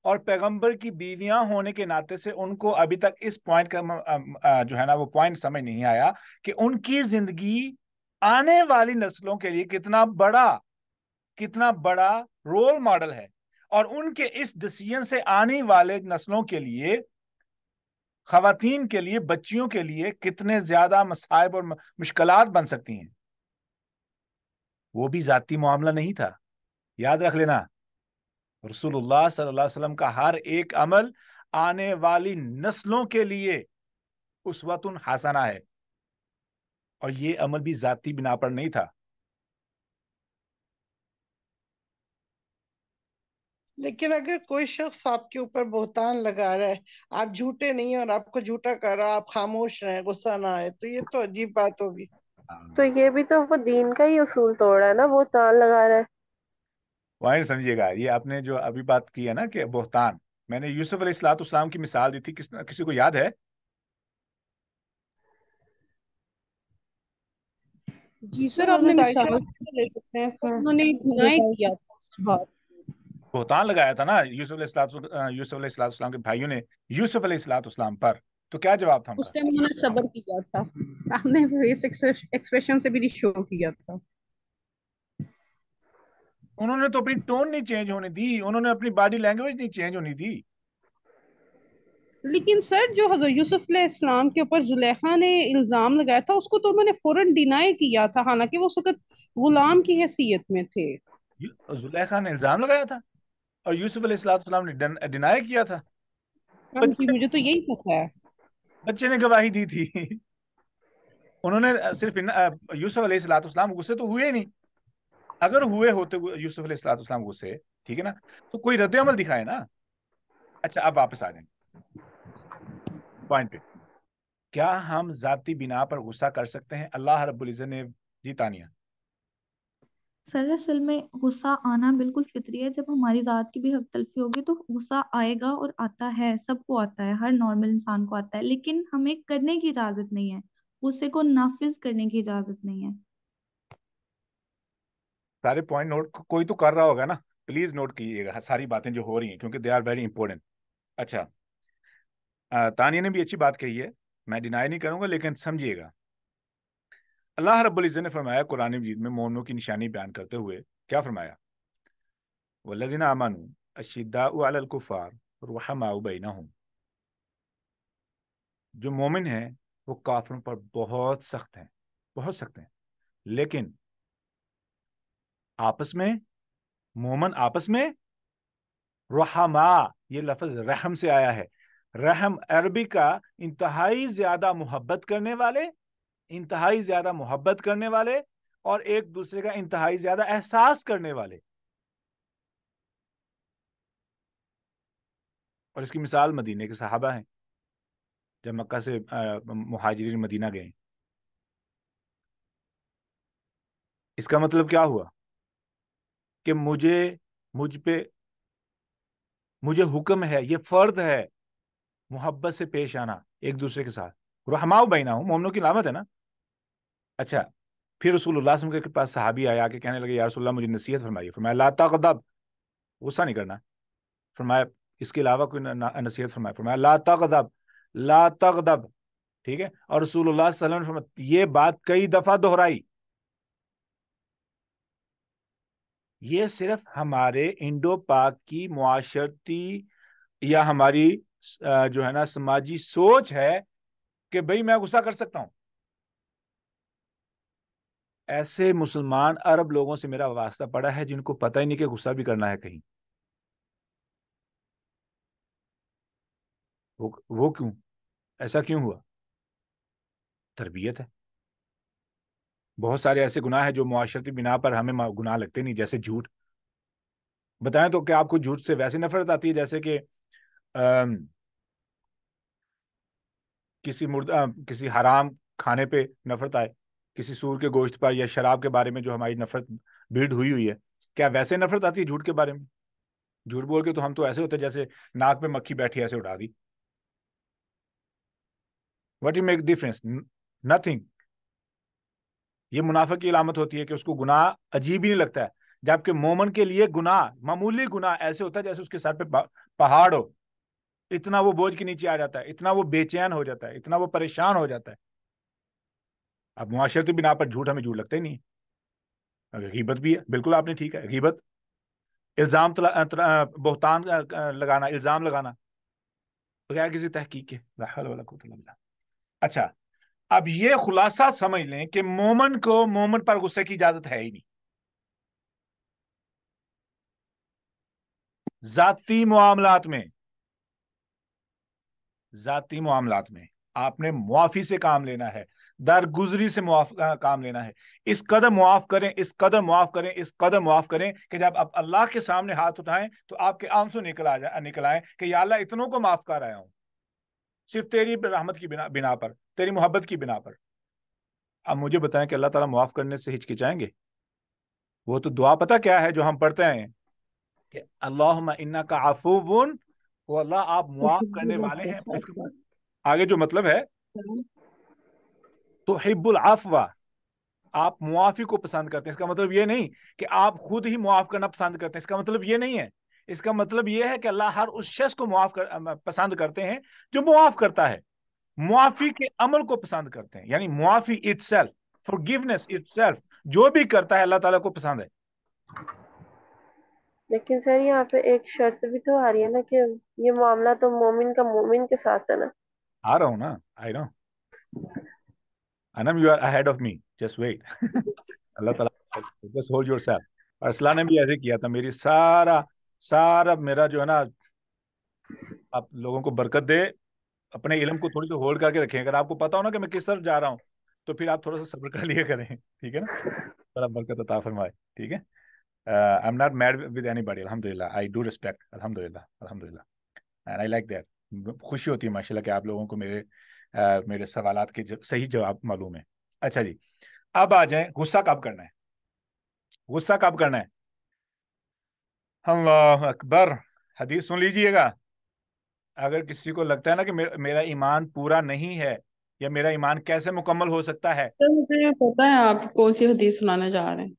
Speaker 1: اور پیغمبر کی بیویاں ہونے کے ناطے سے ان کو ابھی تک اس پوائنٹ کا جو ہے نا وہ پوائنٹ سمجھ نہیں آیا کہ ان کی زندگی آنے والی نسلوں کے لیے کتنا بڑا رول ماڈل ہے، اور ان کے اس ڈیسیژن سے آنے والے نسلوں کے لیے خواتین کے لیے، بچیوں کے لیے کتنے زیادہ مصائب اور مشکلات بن سکتی ہیں. وہ بھی ذاتی معاملہ نہیں تھا، یاد رکھ لینا. رسول اللہ صلی اللہ علیہ وسلم کا ہر ایک عمل آنے والی نسلوں کے لیے اسوۃ حسنہ ہے، اور یہ عمل بھی ذاتی بنا پر نہیں تھا.
Speaker 5: لیکن اگر کوئی شخص آپ کے اوپر بہتان لگا رہا ہے، آپ جھوٹے نہیں ہیں اور آپ کو جھوٹا کر رہا ہے، آپ خاموش رہیں، غصہ نہ آئے، تو یہ تو عجیب بات ہوگی.
Speaker 3: تو یہ بھی تو وہ دین کا ہی اصول توڑ رہا ہے نا، وہ تان لگا رہا ہے.
Speaker 1: وہاں سمجھیے گا، یہ آپ نے جو ابھی بات کی ہے نا کہ بہتان، میں نے یوسف علیہ الصلوۃ والسلام کی مثال دی تھی، کسی کو یاد ہے؟
Speaker 2: جی سر،
Speaker 5: سر
Speaker 2: آپ نے
Speaker 5: حضرت عائشہ
Speaker 2: مثال
Speaker 4: لے سکتے ہیں سر.
Speaker 2: انہوں نے ڈینائی کیا تھا اس بات.
Speaker 1: بہتان لگایا تھا نا یوسف علیہ الصلوۃ والسلام کے بھائیوں نے یوسف علیہ الصلوۃ والسلام پر، تو کیا جواب تھا ان کا؟
Speaker 2: اس ٹائم انہوں نے صبر کیا تھا. آپ نے فیس ایکسپریشن سے بھی شو کیا تھا.
Speaker 1: انہوں نے تو اپنی ٹون نہیں چینج ہونے دی، انہوں نے اپنی باڈی لینگویج نہیں چینج ہونی دی.
Speaker 2: لیکن سر جو حضرت یوسف علیہ السلام کے اوپر زلیخا نے الزام لگایا تھا، اس کو تو انہوں نے فوراً ڈینائی کیا تھا، حالانکہ وہ اس وقت غلام کی حیثیت میں تھے.
Speaker 1: زلیخا نے الزام لگایا تھا اور یوسف علیہ الصلوۃ والسلام نے ڈینائی کیا تھا.
Speaker 2: ہاں جی، مجھے تو یہی پتا ہے.
Speaker 1: بچے نے گواہی دی تھی. انہوں نے صرف یوسف علیہ الصلوۃ والسلام غصے تو ہوئے ہی نہیں. اگر ہوئے ہوتے یوسف علیہ الصلوۃ والسلام غصے، ٹھیک ہے نا، تو کوئی رد عمل دکھائے نا. اچھا اب واپس آ جائیں پوائنٹ پہ. کیا ہم ذاتی بنا پر غصہ کر سکتے ہیں؟ اللہ رب العزت نے، جی تانیہ.
Speaker 6: سر اصل میں غصہ آنا بالکل فطری ہے. جب ہماری ذات کی بھی حق تلفی ہوگی تو غصہ آئے گا، اور آتا ہے، سب کو آتا ہے، ہر نارمل انسان کو آتا ہے، لیکن ہمیں کرنے کی اجازت نہیں ہے، غصے کو نافذ کرنے کی اجازت نہیں ہے.
Speaker 1: سارے پوائنٹ نوٹ کوئی تو کر رہا ہوگا نا، پلیز نوٹ کیجیے گا ساری باتیں جو ہو رہی ہیں، کیونکہ دے آر ویری امپورٹنٹ. اچھا، تانیہ نے بھی اچھی بات کہی ہے، میں ڈینائی نہیں کروں گا، لیکن سمجھیے گا. اللہ رب العزت نے فرمایا قرآن مجید میں مومنوں کی نشانی بیان کرتے ہوئے، کیا فرمایا؟ والذین آمنوا اشداء علی الکفار رحماء بینہم. جو مومن ہیں وہ کافروں پر بہت سخت ہیں، بہت سخت ہیں، لیکن آپس میں، مومن آپس میں رحما، یہ لفظ رحم سے آیا ہے. رحم عربی کا انتہائی زیادہ محبت کرنے والے، انتہائی زیادہ محبت کرنے والے، اور ایک دوسرے کا انتہائی زیادہ احساس کرنے والے. اور اس کی مثال مدینے کے صحابہ ہیں جب مکہ سے مہاجرین مدینہ گئے. اس کا مطلب کیا ہوا کہ مجھے حکم ہے، یہ فرض ہے محبت سے پیش آنا ایک دوسرے کے ساتھ. رحماء بینہم مومنوں کی علامت ہے نا. اچھا، پھر رسول اللہ صلی اللہ علیہ وسلم کے پاس صحابی آیا کہ کہنے لگے یا رسول اللہ مجھے نصیحت فرمائیے. فرمایا لا تغضب، غصہ نہیں کرنا. فرمایا اس کے علاوہ کوئی نصیحت فرمایا. فرمایا لا تغضب، لا تغضب، ٹھیک ہے. اور رسول اللہ صلی اللہ علیہ وسلم نے فرمایا، یہ بات کئی دفعہ دہرائی. یہ صرف ہمارے انڈو پاک کی معاشرتی یا ہماری جو ہے نا سماجی سوچ ہے کہ بھئی میں غصہ کر سکتا ہوں. ایسے مسلمان عرب لوگوں سے میرا واسطہ پڑا ہے جن کو پتہ ہی نہیں کہ غصہ بھی کرنا ہے کہیں. وہ کیوں؟ ایسا کیوں ہوا؟ تربیت ہے. بہت سارے ایسے گناہ ہیں جو معاشرتی بنا پر ہمیں گناہ لگتے نہیں، جیسے جھوٹ. بتائیں تو کیا آپ کو جھوٹ سے ویسے نفرت آتی ہے جیسے کہ کسی حرام کھانے پہ نفرت آئے، کسی سور کے گوشت پر، یا شراب کے بارے میں جو ہماری نفرت بلڈ ہوئی ہے؟ کیا ویسے نفرت آتی ہے جھوٹ کے بارے میں؟ جھوٹ بول کے تو ہم تو ایسے ہوتے جیسے ناک پہ مکھی بیٹھی ایسے اڑا دی. What you make difference? Nothing. یہ منافق کی علامت ہوتی ہے کہ اس کو گناہ عجیب ہی نہیں لگتا ہے، جبکہ مومن کے لیے گناہ، معمولی گناہ ایسے ہوتا ہے جیسے اس کے سر پہ پہاڑ ہو. اتنا وہ بوجھ کے نیچے آ جاتا ہے، اتنا وہ بے چین ہو جاتا ہے، اتنا وہ پریشان ہو جاتا ہے. اب معاشرتی بنا پر جھوٹ ہمیں جھوٹ لگتا ہی نہیں ہے. غیبت بھی ہے، بالکل آپ نے ٹھیک ہے. غیبت، الزام بہتان لگانا، الزام لگانا. بغیر کسی تحقیق کے. لا حول ولا قوت الا باللہ. اچھا اب یہ خلاصہ سمجھ لیں کہ مومن کو مومن پر غصے کی اجازت ہے ہی نہیں. ذاتی معاملات میں آپ نے معافی سے کام لینا ہے, درگزری سے کام لینا ہے. اس قدر معاف کریں, اس قدر معاف کریں, اس قدر معاف کریں کہ جب آپ اللہ کے سامنے ہاتھ اٹھائیں تو آپ کے آنسو نکل آئیں کہ یا اللہ اتنوں کو معاف کر رہا ہوں صرف تیری رحمت کی بنا پر, تیری محبت کی بنا پر. اب مجھے بتائیں کہ اللہ تعالیٰ معاف کرنے سے ہچکچائیں گے؟ وہ تو دعا پتہ کیا ہے جو ہم پڑھتے ہیں کہ اللہم انکا عفو, وہ اللہ آپ معاف کرنے والے ہیں. اس کا آگے جو مطلب ہے تحب العفو, آپ معافی کو پسند کرتے ہیں. اس کا مطلب یہ نہیں کہ آپ خود ہی معاف کرنا پسند کرتے ہیں, اس کا مطلب یہ نہیں ہے. اس کا مطلب یہ ہے کہ اللہ ہر اس شخص کو پسند کرتے ہیں جو معاف کرتا ہے. معافی کے عمل کو پسند کرتے ہیں, یعنی معافی itself, forgiveness itself, جو بھی کرتا ہے اللہ تعالیٰ کو پسند ہے.
Speaker 3: لیکن سر یہاں پہ ایک شرط بھی تو آ رہی ہے نا کہ یہ معاملہ تو مومن کا مومن کے ساتھ ہے نا.
Speaker 1: آ رہا ہوں نا, I know. Anam, you are ahead of me. Just wait. اللہ تعالیٰ just hold yourself. اور اسلام نے بھی ایسے کیا تھا. میری سارا میرا جو ہے نا, آپ لوگوں کو برکت دے, اپنے علم کو تھوڑی سی ہولڈ کر کے رکھیں. اگر آپ کو پتا ہو نا کہ میں کس طرف جا رہا ہوں تو پھر آپ تھوڑا سا صبر کر لیا کریں, ٹھیک ہے نا. اللہ برکت عطا فرمائے, ٹھیک ہے. I'm not mad with anybody, الحمدللہ. I do respect, الحمدللہ. And I like that. خوشی ہوتی ہے ماشاءاللہ کہ آپ لوگوں کو میرے سوالات کے صحیح جواب معلوم ہے. اچھا جی, اب آ جائیں غصہ کب کرنا ہے. غصہ کب کرنا ہے؟ اللہ اکبر. حدیث سن لیجئے گا. اگر کسی کو لگتا ہے نا کہ میرا ایمان پورا نہیں ہے یا میرا ایمان کیسے مکمل ہو سکتا ہے,
Speaker 4: سر مجھے پتا ہے آپ کون سی حدیث سنانے جا رہے ہیں.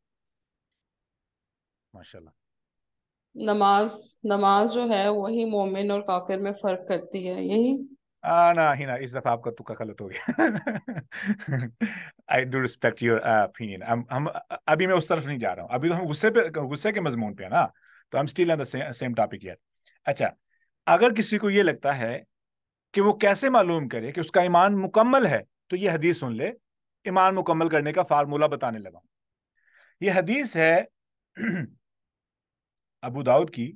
Speaker 1: ماشاءاللہ.
Speaker 4: نماز جو ہے وہی مومن اور کافر میں فرق کرتی ہے, یہی.
Speaker 1: نہیں نا, اس دفعہ آپ کا تکا غلط ہو گیا. I do respect your opinion. ہم ابھی میں اس طرف نہیں جا رہا ہوں. ابھی تو ہم غصے کے مضمون پہ ہیں نا, تو ہم still on the same topic here. اچھا, اگر کسی کو یہ لگتا ہے کہ وہ کیسے معلوم کرے کہ اس کا ایمان مکمل ہے, تو یہ حدیث سن لے. ایمان مکمل کرنے کا فارمولہ بتانے لگا ہوں. یہ حدیث ہے ابو داؤد کی,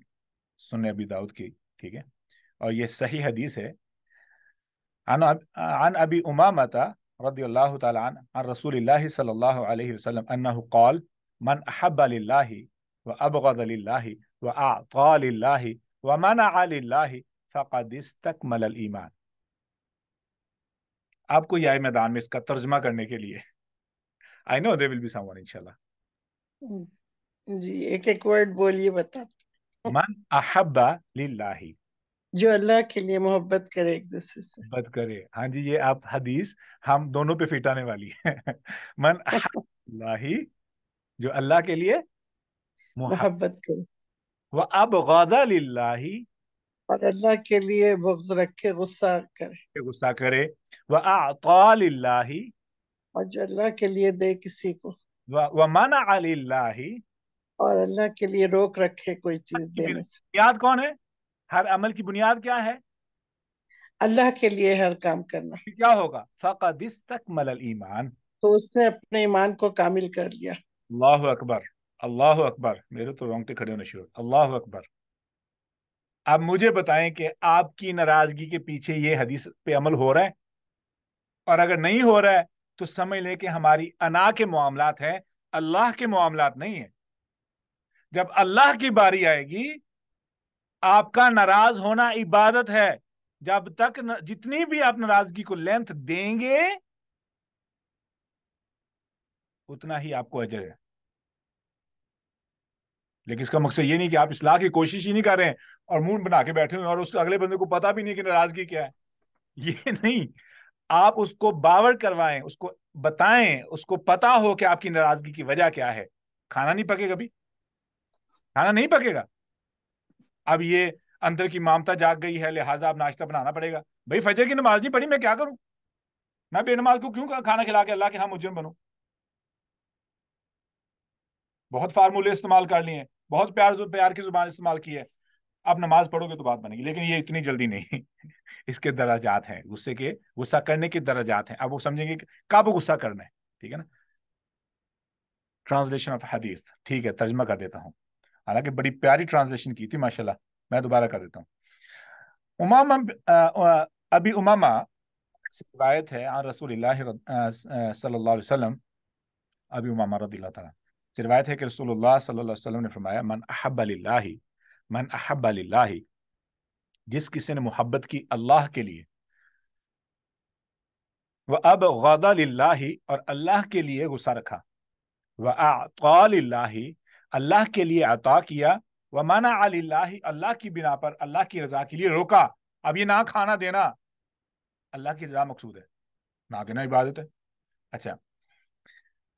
Speaker 1: سنن ابی داؤد کی, ٹھیک ہے, اور یہ صحیح حدیث ہے. عن ابی امامہ رضی اللہ تعالی عنہ عن رسول اللہ صلی اللہ علیہ وسلم انہ قال من احب للہ وابغض للہ واعطى للہ ومنع للہ فقد استکمل الایمان. آپ کو یہ میدان میں اس کا ترجمہ کرنے کے لیے, I know there will be someone انشاءاللہ.
Speaker 5: جی ایک ایک ورڈ بولیے بتا.
Speaker 1: من احب للہ,
Speaker 5: جو اللہ کے لیے محبت کرے ایک دوسرے سے.
Speaker 1: محبت کرے. ہاں جی, یہ آپ حدیث ہم دونوں پہ فٹ آنے والی ہے. من احب اللہ, جو اللہ کے لیے
Speaker 5: محبت کرے,
Speaker 1: وابغض للہ,
Speaker 5: اور اللہ کے لیے بغض رکھے, غصہ کرے,
Speaker 1: غصہ کرے, واعطى للہ,
Speaker 5: اور جو اللہ کے لیے دے کسی کو,
Speaker 1: ومنع للہ.
Speaker 5: اور اللہ کے لیے روک رکھے کوئی چیز دینے سے.
Speaker 1: بنیاد کون ہے؟ ہر عمل کی بنیاد کیا ہے؟
Speaker 5: اللہ کے لیے ہر کام کرنا.
Speaker 1: کیا ہوگا؟ فقد استکمل الایمان,
Speaker 5: تو اس نے اپنے ایمان کو کامل کر لیا.
Speaker 1: اللہ اکبر, اللہ اکبر. میرے تو رونگٹے کھڑے ہونے شروع, اللہ اکبر. اب مجھے بتائیں کہ آپ کی ناراضگی کے پیچھے یہ حدیث پہ عمل ہو رہا ہے, اور اگر نہیں ہو رہا ہے تو سمجھ لیں کہ ہماری انا کے معاملات ہیں, اللہ کے معاملات نہیں ہیں. جب اللہ کی باری آئے گی, آپ کا ناراض ہونا عبادت ہے. جب تک جتنی بھی آپ ناراضگی کو لینتھ دیں گے اتنا ہی آپ کو اجر ہے. لیکن اس کا مقصد یہ نہیں کہ آپ اصلاح کی کوشش ہی نہیں کر رہے ہیں اور منہ بنا کے بیٹھے ہوئے اور اس اگلے بندے کو پتا بھی نہیں کہ ناراضگی کیا ہے. یہ نہیں, آپ اس کو باور کروائیں, اس کو بتائیں, اس کو پتا ہو کہ آپ کی ناراضگی کی وجہ کیا ہے. کھانا نہیں پکے گا, بھی کھانا نہیں پکے گا. اب یہ اندر کی مامتا جاگ گئی ہے, لہٰذا اب ناشتہ بنانا پڑے گا. بھائی فجر کی نماز نہیں پڑھی, میں کیا کروں؟ میں بے نماز کو کیوں کھانا کھلا کے اللہ کے ہاں مجرم بنوں؟ بہت فارمولے استعمال کر لیے ہیں, بہت پیار کی زبان استعمال کی ہے, آپ نماز پڑھو گے تو بات بنے گی، لیکن یہ اتنی جلدی نہیں اس کے درجات ہیں، غصے کے، غصہ کرنے کے درجات ہیں. اب وہ سمجھیں گے کہ کب غصہ کرنا ہے. ٹھیک ہے نا. ٹرانسلیشن آف حدیث، ٹھیک ہے ترجمہ کر دیتا ہوں، حالانکہ بڑی پیاری ٹرانسلیشن کی تھی ماشاءاللہ، میں دوبارہ کر دیتا ہوں. امامہ ابی امامہ سے روایت ہے عن رسول اللہ صلی اللہ علیہ وسلم، ابی امامہ رضی اللہ تعالیٰ سے روایت ہے کہ رسول اللہ صلی اللہ علیہ وسلم نے فرمایا من احب للہ، من احب للہ، جس کسی نے محبت کی اللہ کے لیے، وابغض للہ، اور اللہ کے لیے غصہ رکھا، وَأَعْطَى لِلَّهِ، اللہ کے لیے عطا کیا، وَمَنَعَ لِلَّهِ، اللہ کی بنا پر اللہ کی رضا کے لیے روکا. اب یہ نہ کھانا دینا اللہ کی رضا مقصود ہے، نہ دینا عبادت ہے. اچھا،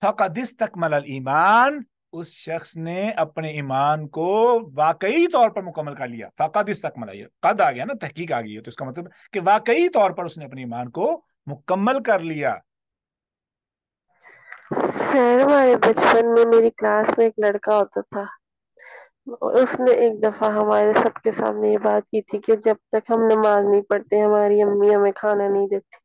Speaker 1: فَقَدِ اسْتَكْمَلَ الْإِيمَانِ، اس شخص نے اپنے ایمان کو واقعی طور پر مکمل کر لیا. فقد استکمل، یہ قد آ گیا نا، تحقیق آ گئی ہے، تو اس کا مطلب کہ واقعی طور پر اس نے اپنے ایمان کو مکمل کر لیا.
Speaker 3: سر ہمارے بچپن میں میری کلاس میں ایک لڑکا ہوتا تھا، اس نے ایک دفعہ ہمارے سب کے سامنے یہ بات کی تھی کہ جب تک ہم نماز نہیں پڑھتے ہماری امی ہمیں کھانا نہیں دیتی.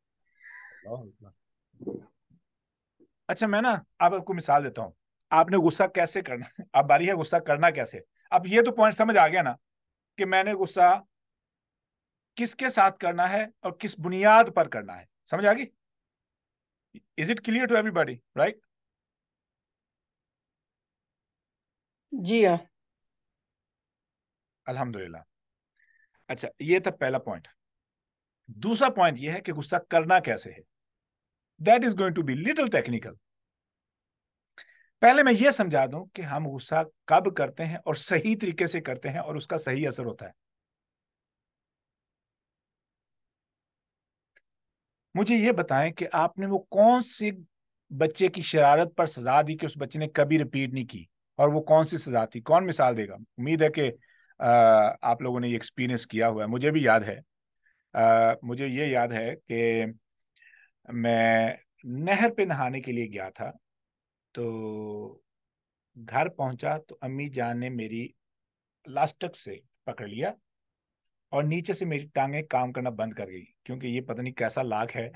Speaker 1: اچھا میں نا اب آپ کو مثال دیتا ہوں، آپ نے غصہ کیسے کرنا، اب باری ہے غصہ کرنا کیسے. اب یہ تو پوائنٹ سمجھ آ گیا نا کہ میں نے غصہ کس کے ساتھ کرنا ہے اور کس بنیاد پر کرنا ہے. سمجھ آ گئی؟ Is it clear to everybody, right?
Speaker 5: جی ہاں.
Speaker 1: الحمدللہ. اچھا یہ تھا پہلا پوائنٹ. دوسرا پوائنٹ یہ ہے کہ غصہ کرنا کیسے ہے. That is going to be little technical. پہلے میں یہ سمجھا دوں کہ ہم غصہ کب کرتے ہیں اور صحیح طریقے سے کرتے ہیں اور اس کا صحیح اثر ہوتا ہے. مجھے یہ بتائیں کہ آپ نے وہ کون سی بچے کی شرارت پر سزا دی کہ اس بچے نے کبھی ریپیٹ نہیں کی، اور وہ کون سی سزا تھی؟ کون مثال دے گا؟ امید ہے کہ آپ لوگوں نے یہ ایکسپیرینس کیا ہوا ہے. مجھے بھی یاد ہے، مجھے یہ یاد ہے کہ میں نہر پہ نہانے کے لیے گیا تھا، تو گھر پہنچا تو امی جان نے میری لاسٹک سے پکڑ لیا اور نیچے سے میری ٹانگیں کام کرنا بند کر گئی، کیونکہ یہ پتہ نہیں کیسا لاک ہے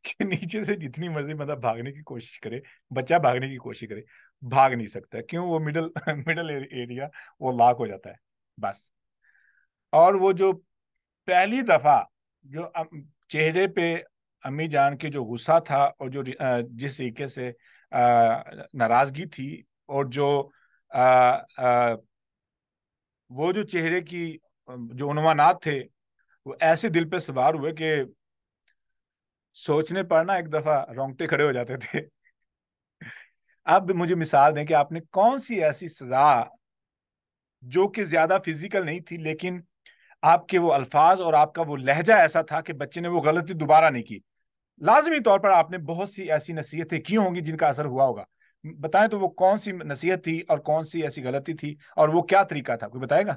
Speaker 1: کہ نیچے سے جتنی مرضی مطلب بھاگنے کی کوشش کرے، بچہ بھاگنے کی کوشش کرے، بھاگ نہیں سکتا. کیوں؟ وہ مڈل ایریا وہ لاک ہو جاتا ہے بس. اور وہ جو پہلی دفعہ جو چہرے پہ امی جان کے جو غصہ تھا اور جو جس طریقے سے ناراضگی تھی، اور جو وہ جو چہرے کی جو عنوانات تھے وہ ایسے دل پہ سوار ہوئے کہ سوچنے پر نا ایک دفعہ رونگٹے کھڑے ہو جاتے تھے. اب مجھے مثال دیں کہ آپ نے کون سی ایسی سزا جو کہ زیادہ فزیکل نہیں تھی لیکن آپ کے وہ الفاظ اور آپ کا وہ لہجہ ایسا تھا کہ بچے نے وہ غلطی دوبارہ نہیں کی. لازمی طور پر آپ نے بہت سی ایسی نصیحتیں کی ہوں گی جن کا اثر ہوا ہوگا. بتائیں تو وہ کون سی نصیحت تھی اور کون سی ایسی غلطی تھی اور وہ کیا طریقہ تھا؟ کوئی بتائے گا؟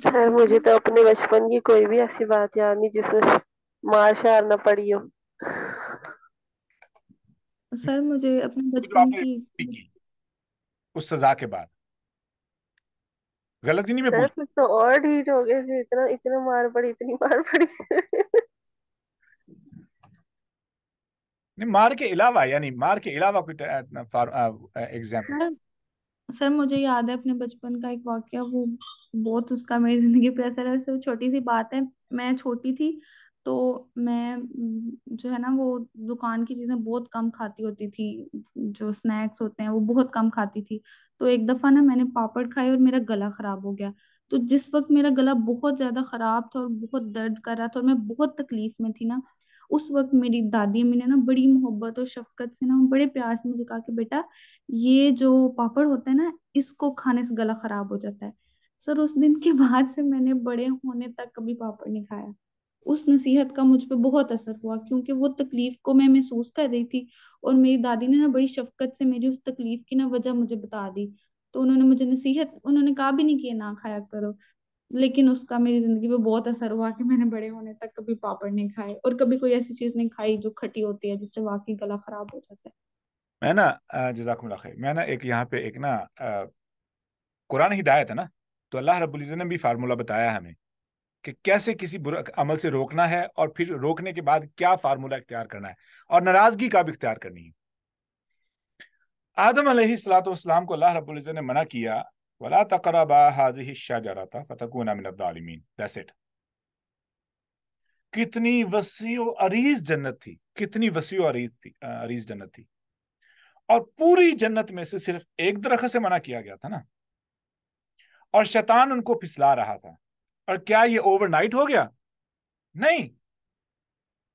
Speaker 3: سر مجھے تو اپنے بچپن کی کوئی بھی ایسی بات یاد نہیں جس میں مار شار نہ پڑی ہو.
Speaker 6: سر مجھے اپنے
Speaker 1: جو آپ
Speaker 6: بچپن
Speaker 1: نے
Speaker 6: کی
Speaker 1: کی اس سزا کے بعد غلطی نہیں میں
Speaker 3: سر
Speaker 1: پوچھ.
Speaker 3: پھر تو اور ڈھیٹ ہو گئے تھے، اتنا اتنا مار پڑی، اتنی مار پڑی.
Speaker 1: نہیں مار کے علاوہ، یعنی مار کے علاوہ کوئی ایگزامپل.
Speaker 6: سر سر مجھے یاد ہے اپنے بچپن کا ایک واقعہ، وہ بہت اس کا میری زندگی پہ اثر ہے. ویسے وہ چھوٹی سی بات ہے. میں چھوٹی تھی تو میں جو ہے نا وہ دکان کی چیزیں بہت کم کھاتی ہوتی تھی، جو اسنیکس ہوتے ہیں وہ بہت کم کھاتی تھی. تو ایک دفعہ نا میں نے پاپڑ کھائے اور میرا گلا خراب ہو گیا. تو جس وقت میرا گلا بہت زیادہ خراب تھا اور بہت درد کر رہا تھا اور میں بہت تکلیف میں تھی نا، اس وقت میری دادی امی نے نا بڑی محبت اور شفقت سے نا بڑے پیار سے مجھے کہا کہ بیٹا یہ جو پاپڑ ہوتا ہے نا اس کو کھانے سے گلا خراب ہو جاتا ہے. سر اس دن کے بعد سے میں نے بڑے ہونے تک کبھی پاپڑ نہیں کھایا. اس نصیحت کا مجھ پہ بہت اثر ہوا کیونکہ وہ تکلیف کو میں محسوس کر رہی تھی اور میری دادی نے نا بڑی شفقت سے میری اس تکلیف کی نا وجہ مجھے بتا دی. تو انہوں نے مجھے نصیحت، انہوں نے کہا بھی نہیں کہ یہ نہ کھایا کرو. لیکن اس کا میری زندگی پہ بہت اثر ہوا کہ میں نے بڑے ہونے تک کبھی پاپڑ نہیں کھائے اور کبھی کوئی ایسی چیز نہیں کھائی جو کھٹی ہوتی ہے جس سے واقعی گلا خراب ہو جاتا ہے.
Speaker 1: میں نا جزاکم اللہ خیر، میں نا ایک یہاں پہ ایک نا قرآن ہدایت ہے نا، تو اللہ رب العزت نے بھی فارمولہ بتایا ہمیں کہ کیسے کسی برے عمل سے روکنا ہے، اور پھر روکنے کے بعد کیا فارمولہ اختیار کرنا ہے، اور ناراضگی کا بھی اختیار کرنی ہے. آدم علیہ الصلوۃ والسلام کو اللہ رب العزت نے منع کیا، وَلَا تَقْرَبَا هَٰذِهِ الشَّجَرَةَ فَتَكُونَا مِنَ الظَّالِمِينَ. That's it. کتنی وسیع و عریض جنت تھی، کتنی وسیع و عریض جنت تھی، اور پوری جنت میں سے صرف ایک درخت سے منع کیا گیا تھا نا، اور شیطان ان کو پھسلا رہا تھا. اور کیا یہ اوور نائٹ ہو گیا؟ نہیں،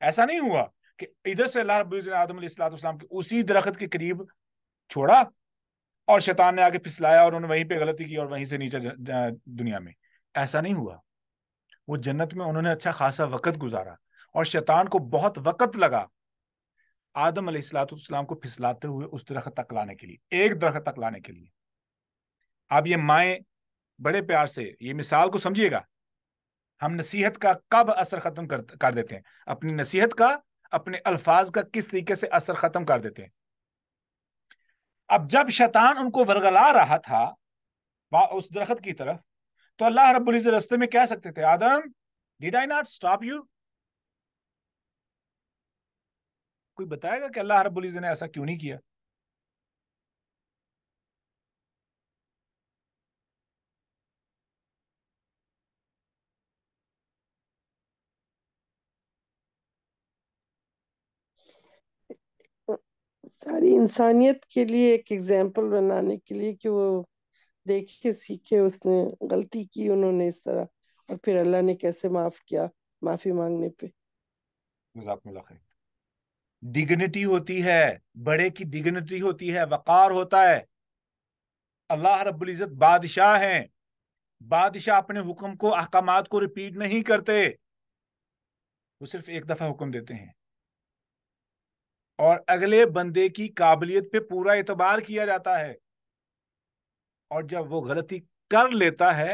Speaker 1: ایسا نہیں ہوا کہ ادھر سے اللہ رب العزت نے آدم علیہ السلام کے اسی درخت کے قریب چھوڑا اور شیطان نے آگے پھسلایا اور انہوں نے وہیں پہ غلطی کی اور وہیں سے نیچے دنیا میں. ایسا نہیں ہوا. وہ جنت میں انہوں نے اچھا خاصا وقت گزارا، اور شیطان کو بہت وقت لگا آدم علیہ السلام کو پھسلاتے ہوئے اس درخت تک لانے کے لیے، ایک درخت تک لانے کے لیے. اب یہ مائیں بڑے پیار سے یہ مثال کو سمجھیے گا. ہم نصیحت کا کب اثر ختم کر دیتے ہیں؟ اپنی نصیحت کا، اپنے الفاظ کا کس طریقے سے اثر ختم کر دیتے ہیں. اب جب شیطان ان کو ورگلا رہا تھا اس درخت کی طرف، تو اللہ رب العزت رستے میں کہہ سکتے تھے، Adam did I not stop you? کوئی بتائے گا کہ اللہ رب العزت نے ایسا کیوں نہیں کیا؟
Speaker 5: ساری انسانیت کے لیے ایک ایگزامپل بنانے کے لیے کہ وہ دیکھے سیکھے، اس نے غلطی کی انہوں نے اس طرح، اور پھر اللہ نے کیسے معاف کیا معافی مانگنے پہ.
Speaker 1: جزاکم اللہ خیر. ڈگنیٹی ہوتی ہے، بڑے کی ڈگنیٹی ہوتی ہے، وقار ہوتا ہے. اللہ رب العزت بادشاہ ہیں، بادشاہ اپنے حکم کو، احکامات کو ریپیٹ نہیں کرتے، وہ صرف ایک دفعہ حکم دیتے ہیں، اور اگلے بندے کی قابلیت پہ پورا اعتبار کیا جاتا ہے. اور جب وہ غلطی کر لیتا ہے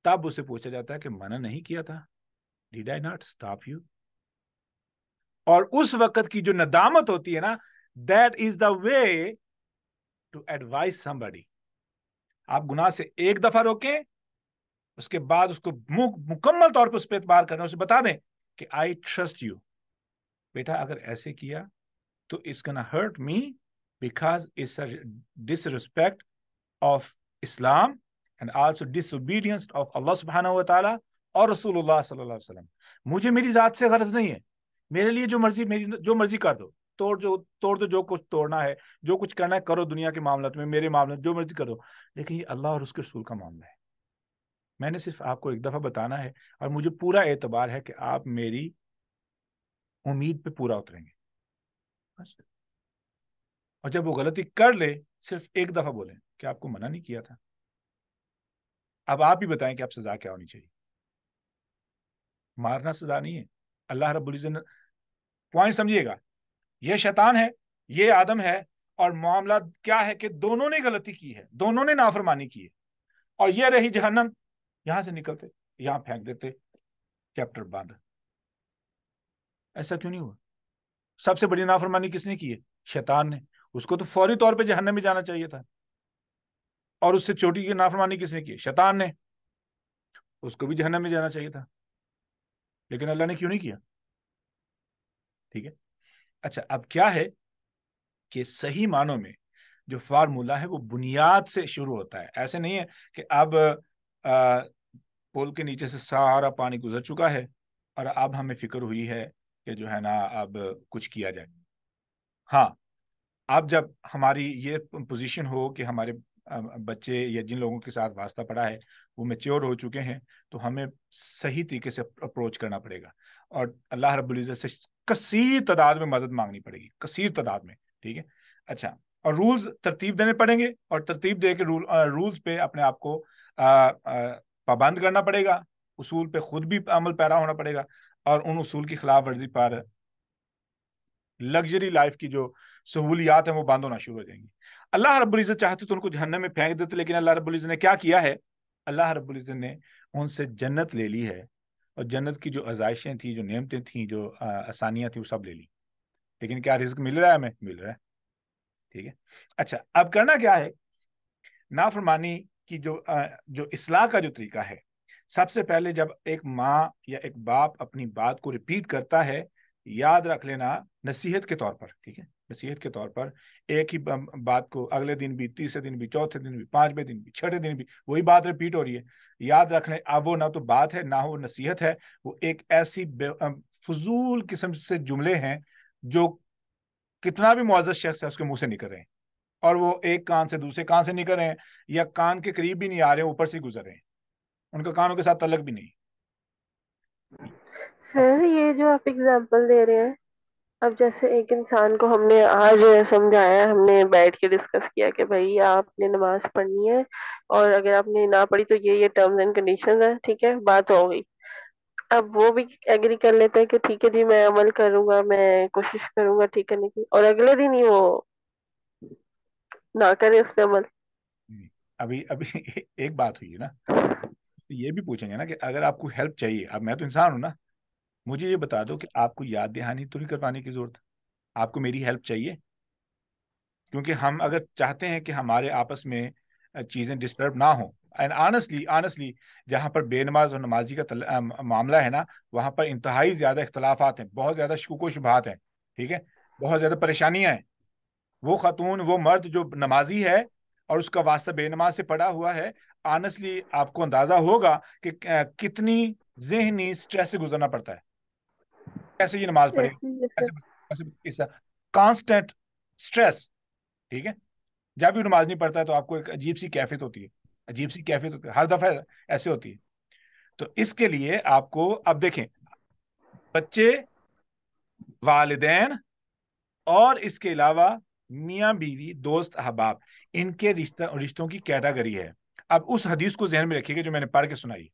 Speaker 1: تب اسے پوچھا جاتا ہے کہ منع نہیں کیا تھا، did I not stop you? اور اس وقت کی جو ندامت ہوتی ہے نا، that is the way to advise somebody. آپ گناہ سے ایک دفعہ روکیں، اس کے بعد اس کو مکمل طور پہ اس پہ اعتبار کریں، اسے بتا دیں کہ آئی ٹرسٹ یو، بیٹا اگر ایسے کیا تو it's gonna hurt me because it's a disrespect of Islam and also disobedience of Allah subhanahu wa ta'ala اور رسول اللہ صلی اللہ علیہ وسلم. مجھے میری ذات سے غرض نہیں ہے، میرے لیے جو مرضی کر دو، توڑ دو جو کچھ توڑنا ہے، جو کچھ کرنا ہے کرو دنیا کے معاملات میں، میرے معاملات جو مرضی کرو، لیکن یہ اللہ اور اس کے رسول کا معاملہ ہے. میں نے صرف آپ کو ایک دفعہ بتانا ہے، اور مجھے پورا اعتبار ہے کہ آپ میری امید پہ پورا اتریں گے. اور جب وہ غلطی کر لے صرف ایک دفعہ بولیں کہ آپ کو منع نہیں کیا تھا. اب آپ ہی بتائیں کہ آپ سزا کیا ہونی چاہیے؟ مارنا سزا نہیں ہے. اللہ رب العزت نے پوائنٹ سمجھیے گا، یہ شیطان ہے، یہ آدم ہے، اور معاملہ کیا ہے کہ دونوں نے غلطی کی ہے، دونوں نے نافرمانی کی ہے، اور یہ رہی جہنم. یہاں سے نکلتے یہاں پھینک دیتے، چیپٹر بند. ایسا کیوں نہیں ہوا؟ سب سے بڑی نافرمانی کس نے کی ہے؟ شیطان نے. اس کو تو فوری طور پہ جہنم میں جانا چاہیے تھا. اور اس سے چھوٹی کی نافرمانی کس نے کی؟ شیطان نے. اس کو بھی جہنم میں جانا چاہیے تھا، لیکن اللہ نے کیوں نہیں کیا؟ ٹھیک ہے. اچھا، اب کیا ہے کہ صحیح معنوں میں جو فارمولہ ہے وہ بنیاد سے شروع ہوتا ہے. ایسے نہیں ہے کہ اب پول کے نیچے سے سارا پانی گزر چکا ہے اور اب ہمیں فکر ہوئی ہے کہ جو ہے نا اب کچھ کیا جائے. ہاں، اب جب ہماری یہ پوزیشن ہو کہ ہمارے بچے یا جن لوگوں کے ساتھ واسطہ پڑا ہے وہ میچور ہو چکے ہیں، تو ہمیں صحیح طریقے سے اپروچ کرنا پڑے گا، اور اللہ رب العزت سے کثیر تعداد میں مدد مانگنی پڑے گی، کثیر تعداد میں. ٹھیک ہے. اچھا، اور رولز ترتیب دینے پڑیں گے، اور ترتیب دے کے رولز پہ اپنے آپ کو پابند کرنا پڑے گا، اصول پہ خود بھی عمل پیرا ہونا پڑے گا، اور ان اصول کی خلاف ورزی پر لگژری لائف کی جو سہولیات ہیں وہ بند ہونا شروع ہو جائیں گی. اللہ رب العزت چاہتے تو ان کو جہنم میں پھینک دیتے، لیکن اللہ رب العزت نے کیا کیا ہے؟ اللہ رب العزت نے ان سے جنت لے لی ہے، اور جنت کی جو آزائشیں تھیں، جو نعمتیں تھیں، جو آسانیاں تھیں، وہ سب لے لی، لیکن کیا رزق مل رہا ہے ہمیں؟ مل رہا ہے. ٹھیک ہے. اچھا، اب کرنا کیا ہے؟ نافرمانی کی جو اصلاح کا جو طریقہ ہے، سب سے پہلے جب ایک ماں یا ایک باپ اپنی بات کو ریپیٹ کرتا ہے، یاد رکھ لینا نصیحت کے طور پر، ٹھیک ہے، نصیحت کے طور پر ایک ہی بات کو اگلے دن بھی، تیسرے دن بھی، چوتھے دن بھی، پانچویں دن بھی، چھٹے دن بھی وہی بات ریپیٹ ہو رہی ہے، یاد رکھ لیں اب وہ نہ تو بات ہے، نہ وہ نصیحت ہے، وہ ایک ایسی فضول قسم سے جملے ہیں جو کتنا بھی معزز شخص ہے اس کے منہ سے نکل رہے ہیں، اور وہ ایک کان سے دوسرے کان سے نکل رہے ہیں، یا کان کے قریب بھی نہیں آ رہے ہیں، اوپر سے گزر رہے ہیں، ان کا کانوں کے ساتھ تعلق بھی نہیں.
Speaker 3: سر یہ جو آپ اگزامپل دے رہے ہیں، اب جیسے ایک انسان کو ہم نے آج سمجھایا، ہم نے بیٹھ کے ڈسکس کیا کہ بھائی آپ نے نماز پڑھنی ہے، اور اگر آپ نے نہ پڑھی تو یہ ٹرمز اینڈ کنڈیشنز ہیں، ٹھیک ہے، بات ہو گئی. اب وہ بھی ایگری کر لیتے ہیں کہ ٹھیک ہے جی میں عمل کروں گا، میں کوشش کروں گا ٹھیک کرنے کی، اور اگلے دن ہی وہ نہ کرے اس پہ عمل.
Speaker 1: ابھی ایک بات ہوئی ہے نا، یہ بھی پوچھیں گے نا کہ اگر آپ کو ہیلپ چاہیے، اب میں تو انسان ہوں نا، مجھے یہ بتا دو کہ آپ کو یاد دہانی تو نہیں کروانے کی ضرورت، آپ کو میری ہیلپ چاہیے، کیونکہ ہم اگر چاہتے ہیں کہ ہمارے آپس میں چیزیں ڈسٹرب نہ ہوں، اینڈ آنیسٹلی جہاں پر بے نماز اور نمازی کا معاملہ ہے نا، وہاں پر انتہائی زیادہ اختلافات ہیں، بہت زیادہ شکوک و شبہات ہیں، ٹھیک ہے، بہت زیادہ پریشانیاں ہیں. وہ خاتون، وہ مرد جو نمازی ہے اور اس کا واسطہ بے نماز سے پڑا ہوا ہے، آنیسٹلی آپ کو اندازہ ہوگا کہ کتنی ذہنی سٹریس سے گزرنا پڑتا ہے. کیسے یہ نماز پڑھے گا، کیسے کانسٹنٹ سٹریس، ٹھیک ہے. جب بھی نماز نہیں پڑھتا ہے تو آپ کو ایک عجیب سی کیفیت ہوتی ہے، عجیب سی کیفیت ہوتی ہے، ہر دفعہ ایسے ہوتی ہے. تو اس کے لیے آپ کو اب دیکھیں، بچے، والدین، اور اس کے علاوہ میاں بیوی، دوست احباب، ان کے رشتوں کی کیٹاگری ہے. اب اس حدیث کو ذہن میں رکھیے گا جو میں نے پڑھ کے سنائی.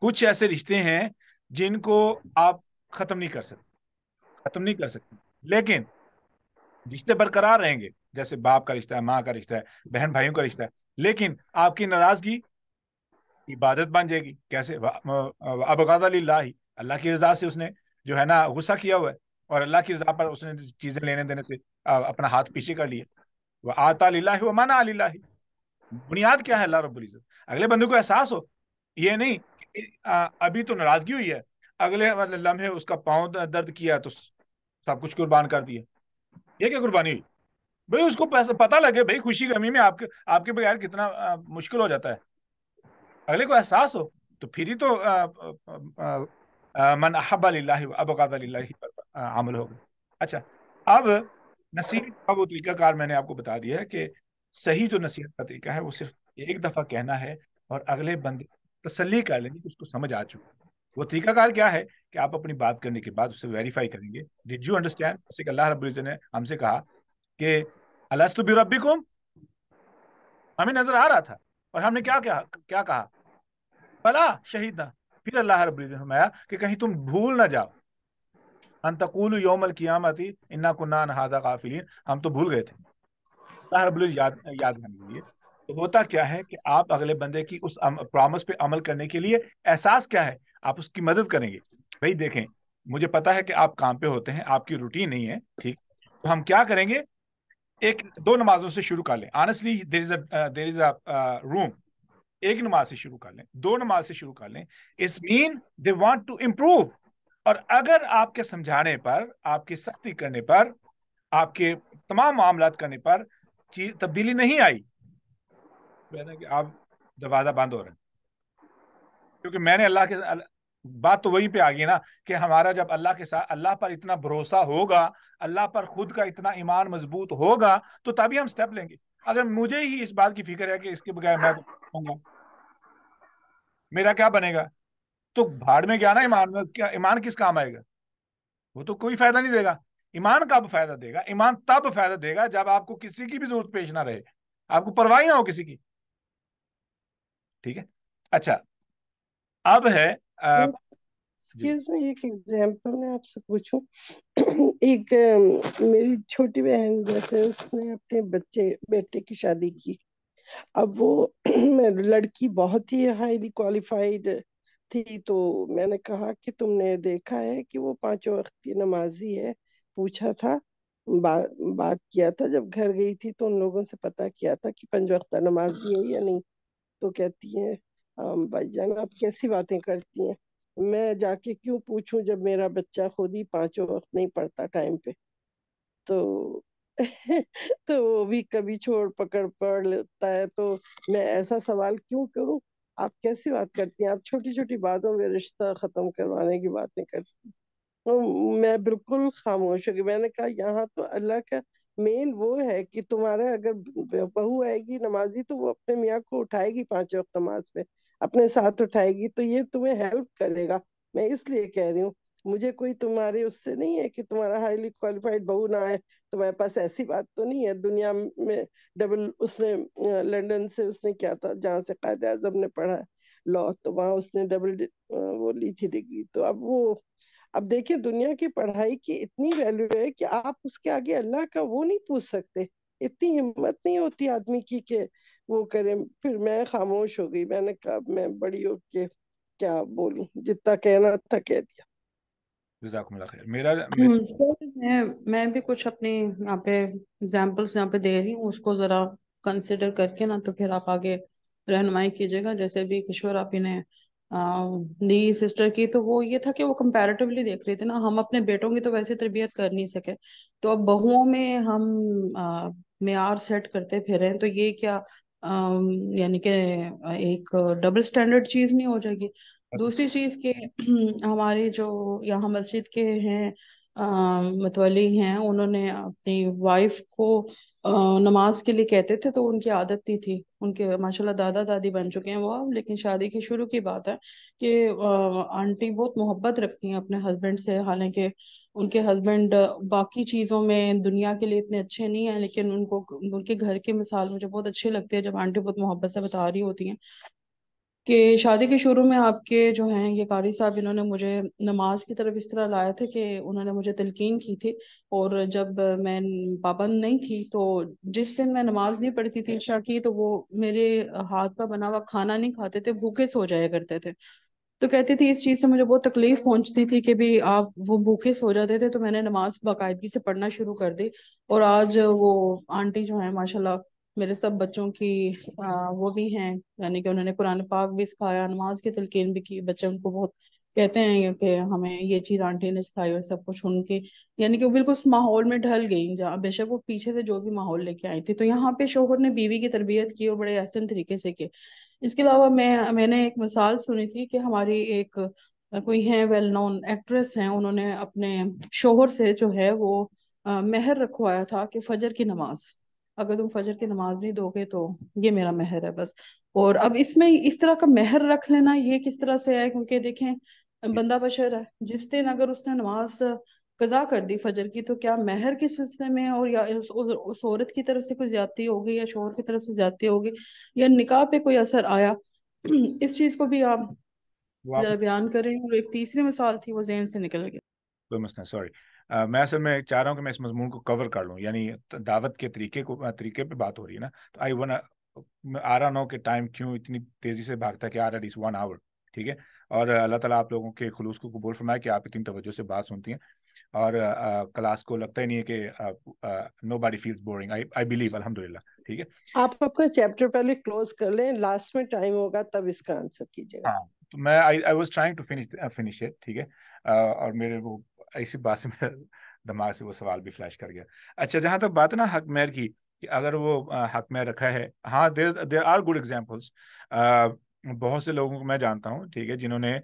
Speaker 1: کچھ ایسے رشتے ہیں جن کو آپ ختم نہیں کر سکتے، لیکن رشتے برقرار رہیں گے، جیسے باپ کا رشتہ ہے، ماں کا رشتہ ہے، بہن بھائیوں کا رشتہ ہے، لیکن آپ کی ناراضگی عبادت بن جائے گی. کیسے؟ ابغض للہ، اللہ کی رضا سے اس نے جو ہے نا غصہ کیا ہوا ہے، اور اللہ کی رضا پر اس نے چیزیں لینے دینے سے اپنا ہاتھ پیچھے کر لیا. وہ آتا للہ و منع للہ. بنیاد کیا ہے؟ اللہ رب العزت. اگلے بندے کو احساس ہو، یہ نہیں کہ ابھی تو ناراضگی ہوئی ہے، اگلے لمحے اس کا پاؤں درد کیا تو سب کچھ قربان کر دیا. یہ کیا قربانی ہوئی بھائی؟ اس کو پتہ لگے بھائی خوشی غمی میں آپ کے بغیر کتنا مشکل ہو جاتا ہے. اگلے کو احساس ہو تو پھر ہی تو من احب للہ و ابغض للہ پر عمل ہوگا. اچھا، اب نصیحت کا وہ طریقہ کار میں نے آپ کو بتا دیا ہے کہ صحیح جو نصیحت کا طریقہ ہے وہ صرف ایک دفعہ کہنا ہے، اور اگلے بندے تسلی کر لیں گے کہ اس کو سمجھ آ چکا. وہ طریقہ کار کیا ہے کہ آپ اپنی بات کرنے کے بعد اسے ویریفائی کریں گے، ڈیڈ یو انڈرسٹینڈ؟ جیسے کہ اللہ رب العزت نے ہم سے کہا کہ الستُ بربکم، ہمیں نظر آ رہا تھا، اور ہم نے کیا کہا؟ بلا شہیدنا. پھر اللہ رب العزت نے فرمایا کہ کہیں تم بھول نہ جاؤ، ان تقولوا یوم القیامت انا کنا عن ھذا غافلین، ہم تو بھول گئے تھے. اللہ رب العزت یاد کرنے کے لیے تو ہوتا کیا ہے کہ آپ اگلے بندے کی اس پرامس پہ عمل کرنے کے لیے احساس کیا ہے، آپ اس کی مدد کریں گے. بھائی دیکھیں، مجھے پتا ہے کہ آپ کام پہ ہوتے ہیں، آپ کی روٹین نہیں ہے، ٹھیک، تو ہم کیا کریں گے، ایک دو نمازوں سے شروع کر لیں. آنیسٹلی دیر از اے روم. ایک نماز سے شروع کر لیں، دو نماز سے شروع کر لیں. اس مین دے وانٹ ٹو امپروو. اور اگر آپ کے سمجھانے پر، آپ کی سختی کرنے پر، آپ کے تمام معاملات کرنے پر چیز تبدیلی نہیں آئی، کہ آپ دروازہ بند ہو رہے ہیں. کیونکہ میں نے بات تو وہیں پہ آ گئی نا کہ ہمارا جب اللہ کے ساتھ، اللہ پر اتنا بھروسہ ہوگا، اللہ پر خود کا اتنا ایمان مضبوط ہوگا تو تبھی ہم سٹیپ لیں گے. اگر مجھے ہی اس بات کی فکر ہے کہ اس کے بغیر میں تو گا، میرا کیا بنے گا، تو بھاڑ میں گیا نا. ایمان کس کام آئے گا؟ وہ تو کوئی فائدہ نہیں دے گا. ایمان کب فائدہ دے گا؟ ایمان تب فائدہ دے گا جب آپ کو کسی کی بھی ضرورت پیش نہ رہے، آپ کو پرواہ نہ ہو کسی کی. ٹھیک ہے. اچھا، اب ہے
Speaker 5: ایکسکیوز میں، ایک ایگزامپل میں آپ سے پوچھوں. ایک میری چھوٹی بہن جیسے، اس نے اپنے بیٹے کی شادی کی، اب وہ لڑکی بہت ہی ہائیلی کوالیفائڈ تھی، تو میں نے کہا کہ تم نے دیکھا ہے کہ وہ 5 وقت کی نمازی ہے؟ پوچھا تھا، بات کیا تھا جب گھر گئی تھی تو ان لوگوں سے پتا کیا تھا کہ 5 وقت نمازی ہے یا نہیں؟ تو کہتی ہیں بھائی جان آپ کیسی باتیں کرتی ہیں، میں جا کے کیوں پوچھوں جب میرا بچہ خود ہی 5 وقت نہیں پڑھتا ٹائم پہ؟ تو تو وہ بھی کبھی چھوڑ پکڑ پڑ لیتا ہے، تو میں ایسا سوال کیوں کروں؟ آپ کیسی بات کرتی ہیں، آپ چھوٹی چھوٹی باتوں میں رشتہ ختم کروانے کی باتیں کرتی ہیں۔ تو میں بالکل خاموش ہو گئی، میں نے کہا یہاں تو اللہ کا مین وہ ہے کہ تمہارا اگر بہو آئے گی نمازی تو وہ اپنے میاں کو اٹھائے گی 5 وقت نماز پہ، اپنے ساتھ اٹھائے گی، تو یہ تمہیں ہیلپ کرے گا۔ میں اس لیے کہہ رہی ہوں، مجھے کوئی تمہارے اس سے نہیں ہے کہ تمہارا ہائیلی کوالیفائڈ بہو نہ آئے، تمہارے پاس ایسی بات تو نہیں ہے دنیا میں۔ ڈبل اس نے لندن سے اس نے کیا تھا جہاں سے قائد اعظم نے پڑھا لا، تو وہاں اس نے ڈبل وہ لی تھی ڈگری، تو اب دیکھیں دنیا کی پڑھائی کی اتنی ویلیو ہے کہ آپ اس کے آگے اللہ کا وہ نہیں پوچھ سکتے، اتنی ہمت نہیں ہوتی آدمی کی کہ وہ کرے۔ پھر میں خاموش ہو گئی، میں نے کہا میں بڑی ہو کے کیا بولوں، جتنا کہنا تھا کہہ دیا۔
Speaker 1: جزاکم اللہ خیر۔ میرا
Speaker 2: میں بھی کچھ اپنی یہاں پہ اگزامپلس یہاں پہ دے رہی ہوں، اس کو ذرا کنسیڈر کر کے نا تو پھر آپ آگے رہنمائی کیجیے گا۔ جیسے بھی کشور آپ ہی نے دی سسٹر کی، تو وہ یہ تھا کہ وہ کمپیریٹیولی دیکھ رہے تھے نا، ہم اپنے بیٹوں کی تو ویسے تربیت کر نہیں سکے، تو اب بہوؤں میں ہم معیار سیٹ کرتے پھریں تو یہ کیا یعنی کہ ایک ڈبل سٹینڈرڈ چیز نہیں ہو جائے گی؟ دوسری چیز کہ ہمارے جو یہاں مسجد کے ہیں متولی ہیں، انہوں نے اپنی وائف کو نماز کے لیے کہتے تھے، تو ان کی عادت تھی ان کے ماشاءاللہ دادا دادی بن چکے ہیں وہ، لیکن شادی کی شروع کی بات ہے کہ آنٹی بہت محبت رکھتی ہیں اپنے ہسبینڈ سے، حالانکہ ان کے ہسبینڈ باقی چیزوں میں دنیا کے لیے اتنے اچھے نہیں ہیں، لیکن ان کے گھر کی مثال مجھے بہت اچھی لگتی ہے جب آنٹی بہت محبت سے بتا رہی ہوتی ہیں کہ شادی کے شروع میں آپ کے جو ہیں یہ قاری صاحب، انہوں نے مجھے نماز کی طرف اس طرح لایا تھا کہ انہوں نے مجھے تلقین کی تھی، اور جب میں پابند نہیں تھی تو جس دن میں نماز نہیں پڑھتی تھی عشاء کی، تو وہ میرے ہاتھ کا بنا ہوا کھانا نہیں کھاتے تھے، بھوکے سو جایا کرتے تھے۔ تو کہتی تھی اس چیز سے مجھے بہت تکلیف پہنچتی تھی کہ بھی آپ وہ بھوکے سو جاتے تھے، تو میں نے نماز باقاعدگی سے پڑھنا شروع کر دی، اور آج وہ آنٹی جو ہیں ماشاءاللہ میرے سب بچوں کی وہ بھی ہیں، یعنی کہ انہوں نے قرآن پاک بھی سکھایا، نماز کی تلقین بھی کی، بچے ان کو بہت کہتے ہیں کہ ہمیں یہ چیز آنٹی نے سکھائی، اور سب کچھ ان کی یعنی کہ وہ بالکل اس ماحول میں ڈھل گئی، جہاں بے شک وہ پیچھے سے جو بھی ماحول لے کے آئی تھی۔ تو یہاں پہ شوہر نے بیوی کی تربیت کی اور بڑے احسن طریقے سے کی۔ اس کے علاوہ میں نے ایک مثال سنی تھی کہ ہماری ایک کوئی ہیں ویل نون ایکٹریس ہیں، انہوں نے اپنے شوہر سے جو ہے وہ مہر رکھوایا تھا کہ فجر کی نماز، اگر تم فجر کی نماز نہیں دو گے تو یہ میرا مہر ہے بس۔ اور اب اس میں اس طرح کا مہر رکھ لینا یہ کس طرح سے ہے؟ کیونکہ دیکھیں بندہ بشر ہے، جس دن اگر اس نے نماز قضا کر دی فجر کی، تو کیا مہر کے سلسلے میں اور یا اس عورت کی طرف سے کوئی زیادتی ہوگی یا شوہر کی طرف سے زیادتی ہوگی یا نکاح پہ کوئی اثر آیا؟ اس چیز کو بھی آپ
Speaker 1: وہ آپ
Speaker 2: ذرا بیان کریں۔ اور ایک تیسری مثال تھی وہ ذہن سے نکل گئی۔
Speaker 1: کوئی مسئلہ سوری، میں اصل میں چاہ رہا ہوں کہ میں اس مضمون کو کور کر لوں، یعنی دعوت کے طریقے پہ بات ہو رہی ہے نا، تو آئی ون آ رہا نو کہ ٹائم کیوں اتنی تیزی سے بھاگتا ہے کہ آ رہا ہے 1 آور، ٹھیک ہے؟ اور اللہ تعالیٰ آپ لوگوں کے خلوص کو قبول فرمائے کہ آپ اتنی توجہ سے بات سنتی ہیں، اور کلاس کو لگتا ہی نہیں ہے کہ nobody feels boring, I believe, الحمدللہ، ٹھیک ہے؟
Speaker 5: آپ اپنا چیپٹر پہلے کلوز کر لیں، لاسٹ میں ٹائم ہوگا تب اس کا آنسر کیجیے گا۔
Speaker 1: ہاں، تو میں I was trying to finish it, ٹھیک ہے؟ اور میرے وہ ایسی بات سے میرے دماغ سے وہ سوال بھی فلیش کر گیا۔ اچھا، جہاں تک بات ہے نا حق مہر کی، کہ اگر وہ حق مہر رکھا ہے، ہاں دیر آر گڈ ایگزامپلس، بہت سے لوگوں کو میں جانتا ہوں، ٹھیک ہے، جنہوں نے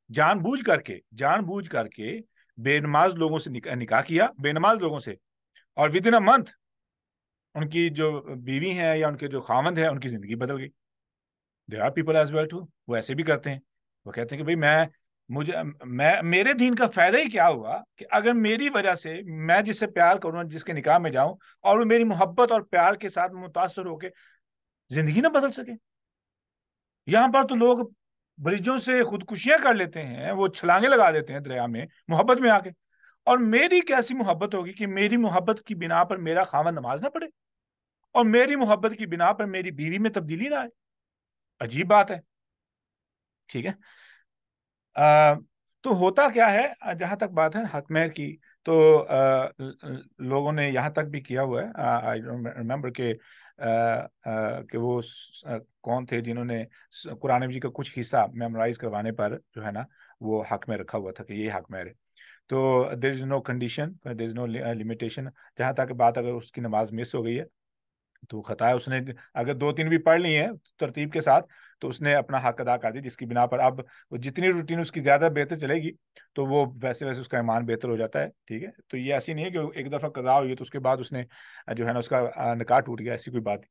Speaker 1: جان بوجھ کر کے بے نماز لوگوں سے نکاح کیا، بے نماز لوگوں سے، اور ود ان اے منتھ ان کی جو بیوی ہیں یا ان کے جو خاوند ہیں ان کی زندگی بدل گئی۔ There are people as well too، وہ ایسے بھی کرتے ہیں، وہ کہتے ہیں کہ بھائی میرے دین کا فائدہ ہی کیا ہوا کہ اگر میری وجہ سے میں جس سے پیار کروں، جس کے نکاح میں جاؤں، اور وہ میری محبت اور پیار کے ساتھ متاثر ہو کے زندگی نہ بدل سکے۔ یہاں پر تو لوگ بریجوں سے خودکشیاں کر لیتے ہیں، وہ چھلانگیں لگا دیتے ہیں دریا میں محبت میں آ کے، اور میری کیسی محبت ہوگی کہ میری محبت کی بنا پر میرا خاوند نماز نہ پڑھے، اور میری محبت کی بنا پر میری بیوی میں تبدیلی نہ آئے. عجیب بات ہے. ٹھیک ہے. تو ہوتا کیا ہے جہاں تک بات ہے حق مہر کی, تو لوگوں نے یہاں تک بھی کیا ہوا ہے. آئی ریمبر کہ وہ کون تھے جنہوں نے قرآن مجید کا کچھ حصہ میمورائز کروانے پر جو ہے نا وہ حق میں رکھا ہوا تھا کہ یہ حق مہر ہے. تو دیر از نو کنڈیشن, دیر از نو لمیٹیشن. جہاں تک بات اگر اس کی نماز مس ہو گئی ہے تو خطا ہے, اس نے اگر 2-3 بھی پڑھ لی ہیں ترتیب کے ساتھ تو اس نے اپنا حق ادا کر دی, جس کی بنا پر اب جتنی روٹین اس کی زیادہ بہتر چلے گی تو وہ ویسے ویسے اس کا ایمان بہتر ہو جاتا ہے. ٹھیک ہے. تو یہ ایسی نہیں ہے کہ ایک دفعہ قضا ہوئی تو اس کے بعد اس نے جو ہے نا اس کا نکاح ٹوٹ گیا, ایسی کوئی بات نہیں.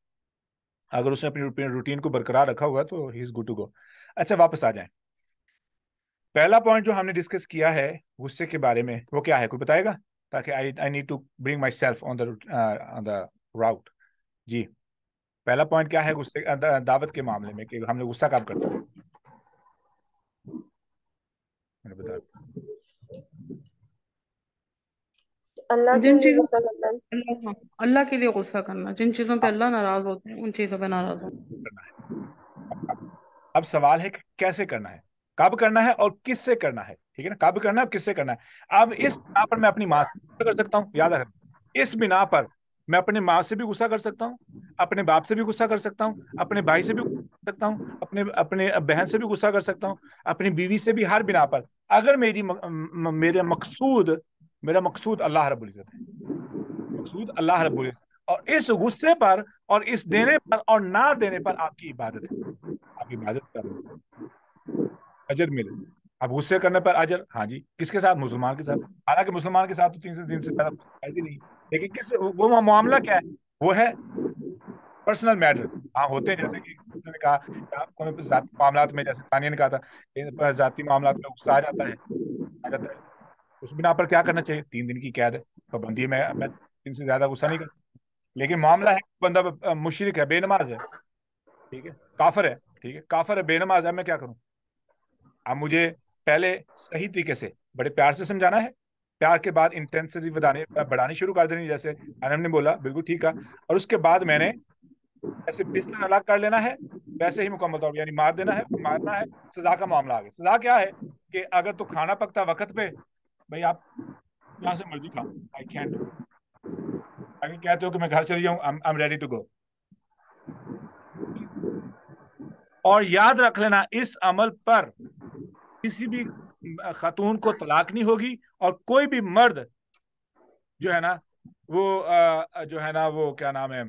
Speaker 1: اگر اس نے اپنی روٹین کو برقرار رکھا ہوا ہے تو ہی از گڈ ٹو گو. اچھا واپس آ جائیں. پہلا پوائنٹ جو ہم نے ڈسکس کیا ہے غصے کے بارے میں وہ کیا ہے, کوئی بتائے گا, تاکہ I need to bring myself on the route. جی پہلا پوائنٹ کیا ہے غصے دعوت کے معاملے میں, کہ ہم نے غصہ کب کرتے ہیں؟ میں نے بتا
Speaker 3: اللہ کے
Speaker 2: جن
Speaker 3: لیے
Speaker 2: چیزوں
Speaker 3: غصہ کرنا ہے.
Speaker 2: اللہ کے لیے غصہ کرنا, جن چیزوں پہ اللہ ناراض ہوتے ہیں ان چیزوں پہ ناراض ہونا.
Speaker 1: کرنا ہے. اب سوال ہے کہ کیسے کرنا ہے, کب کرنا ہے اور کس سے کرنا ہے. ٹھیک ہے نا, کب کرنا ہے اور کس سے کرنا ہے. اب اس بنا پر میں اپنی ماں سے کر سکتا ہوں, یاد رکھنا, اس بنا پر میں اپنے ماں سے بھی غصہ کر سکتا ہوں, اپنے باپ سے بھی غصہ کر سکتا ہوں, اپنے بھائی سے بھی غصہ کر سکتا ہوں, اپنے بہن سے بھی غصہ کر سکتا ہوں, اپنی بیوی سے بھی, ہر بنا پر اگر میرا مقصود اللہ رب العزت ہے, مقصود اللہ رب العزت, اور اس غصے پر اور اس دینے پر اور نہ دینے پر آپ کی عبادت ہے, آپ عبادت کر رہے ہیں, اجر ملے. اب غصے کرنے پر اجر, ہاں جی, کس کے ساتھ؟ مسلمان کے ساتھ. حالانکہ مسلمان کے ساتھ تو 3 دن سے زیادہ ایسی نہیں, لیکن وہ معاملہ کیا ہے, وہ ہے پرسنل میٹر. ہاں ہوتے ہیں, جیسے کہ نے کہا کہ آپ کو ذاتی معاملات میں, جیسے ثانیہ نے کہا تھا, ذاتی معاملات میں غصہ آ جاتا ہے, اس بنا پر کیا کرنا چاہیے؟ 3 دن کی قید ہے, پابندی ہے. میں 3 سے زیادہ غصہ نہیں کرتا. لیکن معاملہ ہے بندہ مشرک ہے, بے نماز ہے, ٹھیک ہے, کافر ہے, ٹھیک ہے, کافر ہے, بے نماز ہے, میں کیا کروں؟ اب مجھے پہلے صحیح طریقے سے بڑے پیار سے سمجھانا ہے, پیار کے بعد انٹینسٹی بڑھانی شروع کر دینی, جیسے انم نے بولا, بالکل ٹھیک ہے. اور اس کے بعد میں نے جیسے بستر الگ کر لینا ہے ویسے ہی مکمل طور پر, یعنی مار دینا ہے, مارنا ہے. سزا کا معاملہ آگے. سزا کیا ہے کہ اگر تو کھانا پکتا وقت پہ, بھائی آپ جہاں سے مرضی کھاؤ, آئی کینٹ ڈو. اگر کہتے ہو کہ میں گھر چلی جاؤں, I am ready to go. اور یاد رکھ لینا, اس عمل پر کسی بھی خاتون کو طلاق نہیں ہوگی, اور کوئی بھی مرد جو ہے نا وہ کیا نام ہے,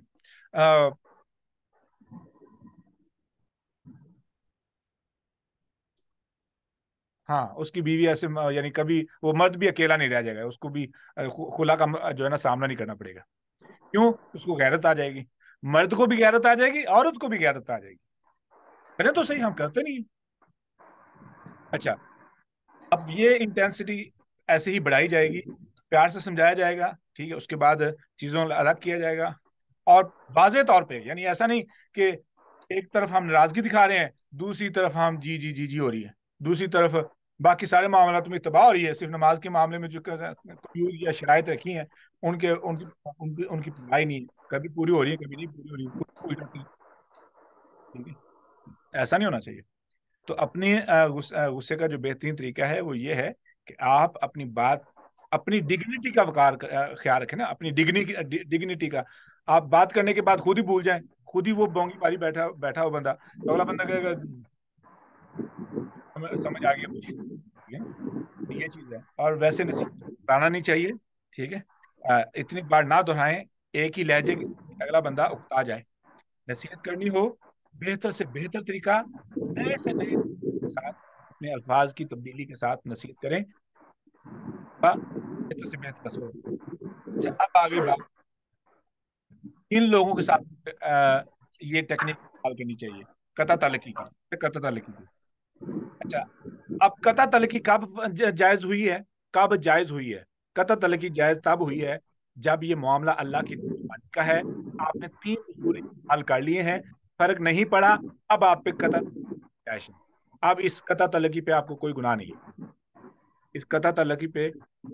Speaker 1: ہاں اس کی بیوی ایسے, یعنی کبھی وہ مرد بھی اکیلا نہیں رہ جائے گا, اس کو بھی خلا کا جو ہے نا سامنا نہیں کرنا پڑے گا. کیوں؟ اس کو غیرت آ جائے گی, مرد کو بھی غیرت آ جائے گی, عورت کو بھی غیرت آ جائے گی. کریں تو صحیح, ہم کرتے نہیں. اچھا, اب یہ انٹینسٹی ایسے ہی بڑھائی جائے گی, پیار سے سمجھایا جائے گا, ٹھیک ہے, اس کے بعد چیزوں الگ کیا جائے گا, اور واضح طور پہ, یعنی ایسا نہیں کہ ایک طرف ہم ناراضگی دکھا رہے ہیں, دوسری طرف ہم جی جی جی جی ہو رہی ہے, دوسری طرف باقی سارے معاملات میں تباہ ہو رہی ہے, صرف نماز کے معاملے میں جو یا شرائط رکھی ہیں ان کی پڑھائی نہیں, کبھی پوری ہو رہی ہے, کبھی نہیں پوری ہو رہی ہے, ٹھیک ہے, ایسا نہیں ہونا چاہیے. تو اپنے غصے کا جو بہترین طریقہ ہے وہ یہ ہے کہ آپ اپنی بات, اپنی ڈگنیٹی کا خیال رکھیں نا, اپنی ڈگنیٹی کا. آپ بات کرنے کے بعد خود ہی بھول جائیں, خود ہی وہ بونگی پاری بیٹھا ہو بندہ, تو اگلا بندہ کہے گا سمجھ آ گیا مجھے, ٹھیک ہے, یہ چیز ہے. اور ویسے نصیحت کرانا نہیں چاہیے, ٹھیک ہے, اتنی بار نہ دہرائیں ایک ہی لہجے کی, اگلا بندہ اکتا جائے. نصیحت کرنی ہو, بہتر سے بہتر طریقہ, نئے سے نئے کے ساتھ, اپنے الفاظ کی تبدیلی کے ساتھ نصیحت کریں, بہتر سے بہتر اثر. اچھا, اب آگے بات, ان لوگوں کے ساتھ یہ ٹیکنیک استعمال کرنی چاہیے, قطع تعلقی کی. اچھا, اب قطع تعلقی کب جائز ہوئی ہے, قطع تعلقی جائز تب ہوئی ہے جب یہ معاملہ اللہ کی کا ہے. آپ نے 3 اصول حل کر لیے ہیں, فرق نہیں پڑا, اب آپ پہ قطع جائز ہے. اب اس قطع تعلقی پہ آپ کو کوئی گناہ نہیں ہے, اس قطع تعلقی پہ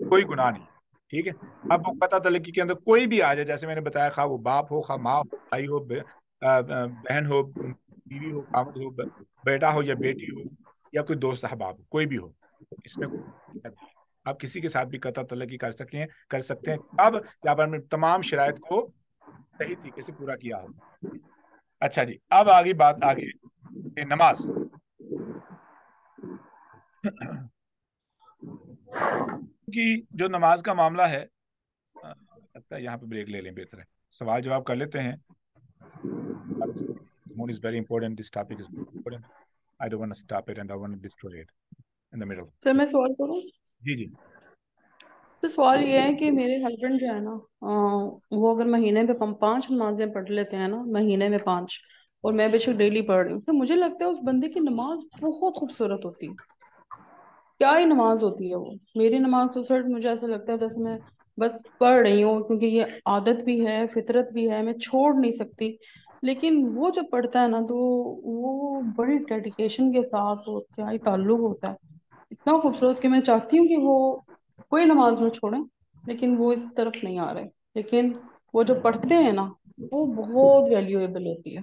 Speaker 1: کوئی گناہ نہیں, ٹھیک ہے. اب وہ قطع تلقی کے اندر کوئی بھی آ جائے، جیسے میں نے بتایا، خواہ وہ باپ ہو، خواہ ماں ہو، بھائی ہو، بہن ہو، بیوی ہو، خاوند ہو، بیٹا ہو یا بیٹی ہو، یا کوئی دوست احباب ہو، کوئی بھی ہو، اس میں کوئی دقت نہیں ہے. آپ کسی کے ساتھ بھی قطع تلقی کر سکتے ہیں اب جب ہم نے تمام شرائط کو صحیح طریقے سے پورا کیا ہو. اچھا جی، اب آگے بات آگے نماز. کی جو نماز کا معاملہ ہے، لگتا ہے یہاں پہ بریک لے لیں، بہتر ہے. سوال جواب کر لیتے ہیں. Mood is very important. This topic is very important. I don't want to stop it and I want to destroy it in the middle.
Speaker 4: سر میں سوال کروں؟
Speaker 1: جی جی.
Speaker 4: تو سوال یہ ہے کہ میرے ہسبینڈ جو ہے نا، وہ اگر مہینے میں 5 نمازیں پڑھ لیتے ہیں نا، مہینے میں 5، اور میں بے شک ڈیلی پڑھ رہی ہوں، سر مجھے لگتا ہے اس بندے کی نماز بہت خوبصورت ہوتی ہے. کیا ہی نماز ہوتی ہے وہ. میری نماز تو سر مجھے ایسا لگتا ہے جیسے میں بس پڑھ رہی ہوں، کیونکہ یہ عادت بھی ہے، فطرت بھی ہے، میں چھوڑ نہیں سکتی. لیکن وہ جب پڑھتا ہے نا تو وہ بڑی ڈیڈیکیشن کے ساتھ، اور کیا ہی تعلق ہوتا ہے، اتنا خوبصورت کہ میں چاہتی ہوں کہ وہ کوئی نماز نہ چھوڑیں. لیکن وہ اس طرف نہیں آ رہے. لیکن وہ جو پڑھتے ہیں نا وہ بہت ویلیویبل ہوتی ہے.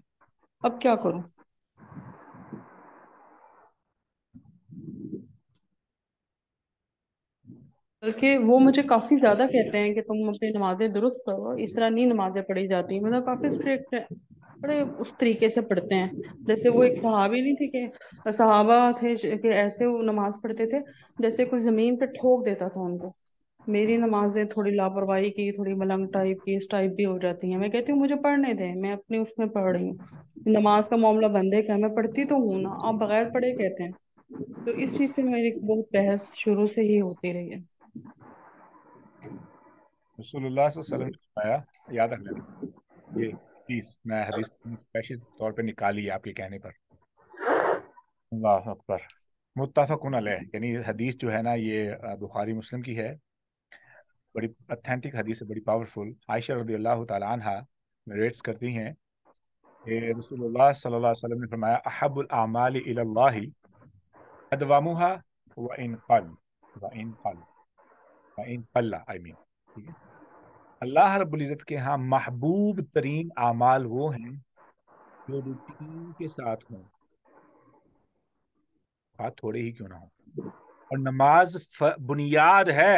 Speaker 4: اب کیا کروں؟ بلکہ وہ مجھے کافی زیادہ کہتے ہیں کہ تم اپنی نمازیں درست کرو، اس طرح نہیں نمازیں پڑھی جاتی. مطلب کافی اسٹرکٹ ہے، بڑے اس طریقے سے پڑھتے ہیں. جیسے وہ ایک صحابی نہیں تھے کہ صحابہ تھے کہ ایسے وہ نماز پڑھتے تھے جیسے کوئی زمین پہ ٹھوک دیتا تھا ان کو. میری نمازیں تھوڑی لاپرواہی کی، تھوڑی ملنگ ٹائپ کی، اس ٹائپ بھی ہو جاتی ہیں. میں کہتی ہوں مجھے پڑھنے دیں، میں اپنی اس میں پڑھ رہی ہوں. نماز کا معاملہ بندے کا ہے، میں پڑھتی تو ہوں نا، آپ بغیر پڑھے کہتے ہیں. تو اس چیز پہ میری بہت بحث شروع سے ہی ہوتی رہی ہے.
Speaker 1: رسول اللہ صلی اللہ علیہ وسلم نے فرمایا، یاد رکھ لینا یہ حدیث، میں حدیث اسپیشل طور پہ نکالی ہے آپ کے کہنے پر. اللہ اکبر. متفقن علیہ، یعنی حدیث جو ہے نا یہ بخاری مسلم کی ہے، بڑی اتھینٹک حدیث ہے، بڑی پاورفل. عائشہ رضی اللہ تعالی عنہ ریٹس کرتی ہیں کہ رسول اللہ صلی اللہ علیہ وسلم نے فرمایا، احب الاعمال الی اللہ ادومها وان قل وان قل وان قل آئی مین. ٹھیک ہے، اللہ رب العزت کے ہاں محبوب ترین اعمال وہ ہیں جو روٹین کے ساتھ ہوں، بات تھوڑے ہی کیوں نہ ہو. اور نماز بنیاد ہے،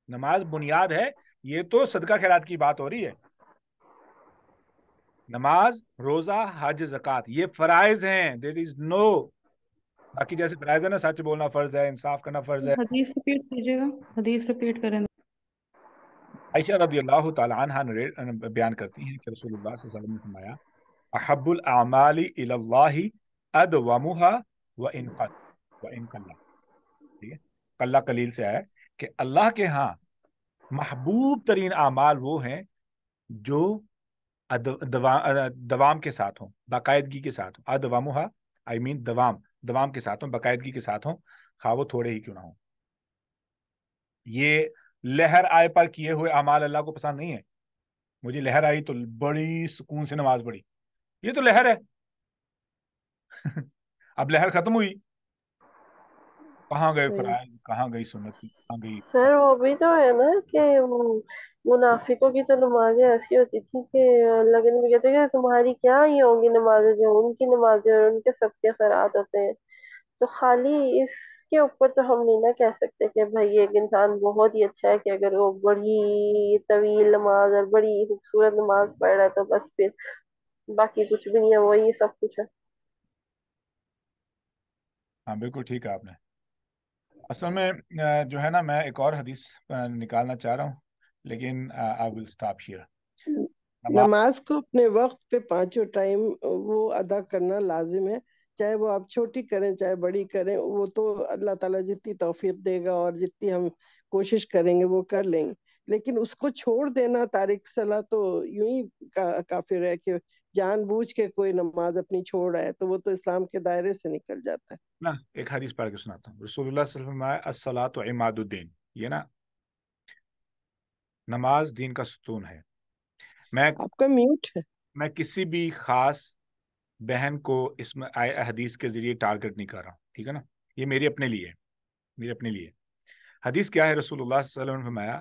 Speaker 1: نماز بنیاد ہے. یہ تو صدقہ خیرات کی بات ہو رہی ہے. نماز، روزہ، حج، زکوٰۃ یہ فرائض ہیں. دیر از نو، باقی جیسے فرائض ہے نا، سچ بولنا فرض ہے، انصاف کرنا فرض ہے.
Speaker 4: حدیث رپیٹ کیجیے گا، حدیث رپیٹ کریں.
Speaker 1: عائشہ رضی اللہ تعالی عنہ بیان کرتی ہیں کہ رسول اللہ صلی اللہ علیہ وسلم نے فرمایا، احب الاعمال الی اللہ ادومها وان قل وان قل. ٹھیک ہے، قلہ قلیل سے آیا کہ اللہ کے ہاں محبوب ترین اعمال وہ ہیں جو دوام کے ساتھ ہوں، باقاعدگی کے ساتھ ہوں. ادومها آئی مین دوام کے ساتھ ہوں، باقاعدگی کے ساتھ ہوں، خواہ وہ تھوڑے ہی کیوں نہ ہوں. یہ لہر آئے پر کیے ہوئے اعمال اللہ کو پسند نہیں ہے. مجھے لہر آئی تو بڑی سکون سے نماز پڑھی، یہ تو لہر ہے. اب لہر ختم ہوئی، کہاں گئے
Speaker 5: صحیح.
Speaker 1: فرائض، کہاں گئی سنت، کہاں گئی.
Speaker 3: سر وہ بھی تو ہے نا کہ منافقوں کی تو نمازیں ایسی ہوتی تھی کہ اللہ کے نبی کہتے ہیں کہ تمہاری کیا ہی ہوں گی نمازیں جو ان کی نمازیں اور ان کے صدقے خیرات ہوتے ہیں. تو خالی اس کے اوپر تو ہم نہیں نہ کہہ سکتے کہ بھائی ایک انسان بہت ہی اچھا ہے کہ اگر وہ بڑی طویل نماز اور بڑی خوبصورت نماز پڑھ رہا ہے تو بس پھر باقی کچھ بھی نہیں ہے، وہی سب کچھ ہے.
Speaker 1: ہاں بالکل ٹھیک ہے آپ نے. اصل میں جو ہے نا، میں ایک اور حدیث نکالنا چاہ رہا ہوں، لیکن آئی ول اسٹاپ ہیئر.
Speaker 5: نماز کو اپنے وقت پہ 5 ٹائم وہ ادا کرنا لازم ہے، چاہے وہ آپ چھوٹی کریں چاہے بڑی کریں. وہ تو اللہ تعالیٰ جتنی توفیق دے گا اور جتنی ہم کوشش کریں گے وہ کر لیں گے. لیکن اس کو چھوڑ دینا تارک صلاح تو یوں ہی کافر ہے کہ جان بوجھ کے کوئی نماز اپنی چھوڑ رہا ہے تو وہ تو اسلام کے دائرے سے نکل جاتا ہے
Speaker 1: نا. ایک حدیث پڑھ کے سناتا ہوں. رسول اللہ صلی اللہ علیہ وسلم الصلاۃ عماد الدین، یہ نا نماز دین کا ستون ہے. میں
Speaker 5: آپ کا میوٹ ہے.
Speaker 1: میں کسی بھی خاص بہن کو اس میں حدیث کے ذریعے ٹارگٹ نہیں کر رہا ہوں، ٹھیک ہے نا. یہ میرے اپنے لیے، میرے اپنے لیے. حدیث کیا ہے؟ رسول اللہ صلی اللہ علیہ وسلم نے فرمایا،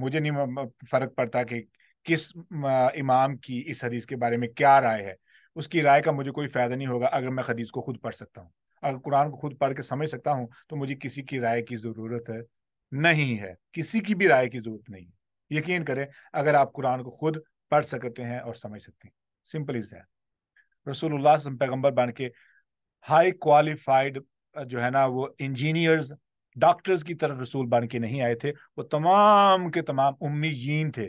Speaker 1: مجھے نہیں فرق پڑتا کہ کس امام کی اس حدیث کے بارے میں کیا رائے ہے، اس کی رائے کا مجھے کوئی فائدہ نہیں ہوگا اگر میں حدیث کو خود پڑھ سکتا ہوں. اگر قرآن کو خود پڑھ کے سمجھ سکتا ہوں تو مجھے کسی کی رائے کی ضرورت نہیں ہے، کسی کی بھی رائے کی ضرورت نہیں ہے. یقین کریں اگر آپ قرآن کو خود پڑھ سکتے ہیں اور سمجھ سکتے ہیں. Simple is that. رسول اللہ صلی اللہ علیہ وسلم پیغمبر بن کے ہائی کوالیفائڈ جو ہے نا وہ انجینئرز ڈاکٹرز کی طرف رسول بن کے نہیں آئے تھے، وہ تمام کے تمام امیین تھے.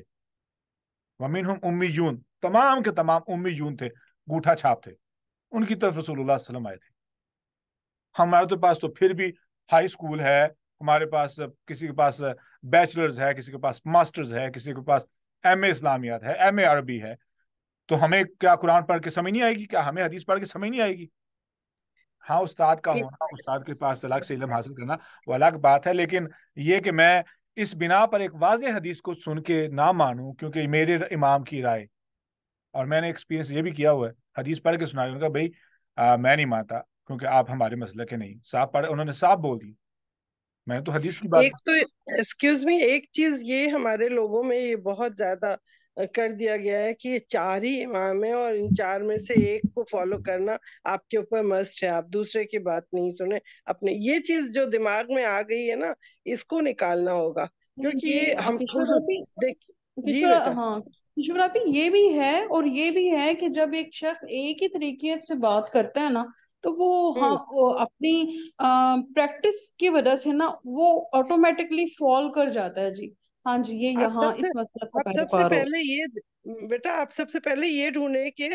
Speaker 1: ومنہم امیون، تمام کے تمام امیون تھے، گوٹھا چھاپ تھے. ان کی طرف رسول اللہ صلی اللہ علیہ وسلم آئے تھے. ہمارے تو پاس تو پھر بھی ہائی اسکول ہے، ہمارے پاس کسی کے پاس بیچلرز ہے، کسی کے پاس ماسٹرز ہے، کسی کے پاس ایم اے اسلامیات ہے، ایم اے عربی ہے. تو ہمیں کیا قرآن پڑھ کے سمجھ نہیں آئے گی؟ کیا ہمیں حدیث پڑھ کے سمجھ نہیں آئے گی؟ ہاں استاد کا ہونا، استاد کے پاس الگ سے علم حاصل کرنا وہ الگ بات ہے، لیکن یہ کہ میں اس بنا پر ایک واضح حدیث کو سن کے نہ مانوں کیونکہ میرے امام کی رائے، اور میں نے ایکسپیرینس یہ بھی کیا ہوا ہے، حدیث پڑھ کے سنا کہ بھائی میں نہیں مانتا کیونکہ آپ ہمارے مسئلے کے نہیں. صاحب پڑھ، انہوں نے صاحب بول دی، میں نے تو حدیث کی بات.
Speaker 5: ایک تو ایکسکیوز می، ایک چیز یہ ہمارے لوگوں میں یہ بہت زیادہ کر دیا گیا ہے کہ یہ 4 ہی امام ہیں اور ان 4 میں سے ایک کو فالو کرنا آپ کے اوپر مسٹ ہے، آپ دوسرے کی بات نہیں سنیں اپنے. یہ چیز جو دماغ میں آ گئی ہے نا، اس کو نکالنا ہوگا کیونکہ یہ ہم دیکھ. جی بیٹا.
Speaker 4: ہاں کشورا بھی یہ بھی ہے، اور یہ بھی ہے کہ جب ایک شخص ایک ہی طریقے سے بات کرتا ہے نا تو وہ ہاں وہ اپنی پریکٹس کی وجہ سے نا وہ آٹومیٹکلی فال کر جاتا ہے. جی ہاں جی، یہ
Speaker 5: آپ
Speaker 4: یہاں
Speaker 5: سب سے
Speaker 4: اس مسئلہ کا
Speaker 5: آپ سب سے
Speaker 4: پیروکار ہو.
Speaker 5: پہلے یہ بیٹا، آپ سب سے پہلے یہ ڈھونڈے کہ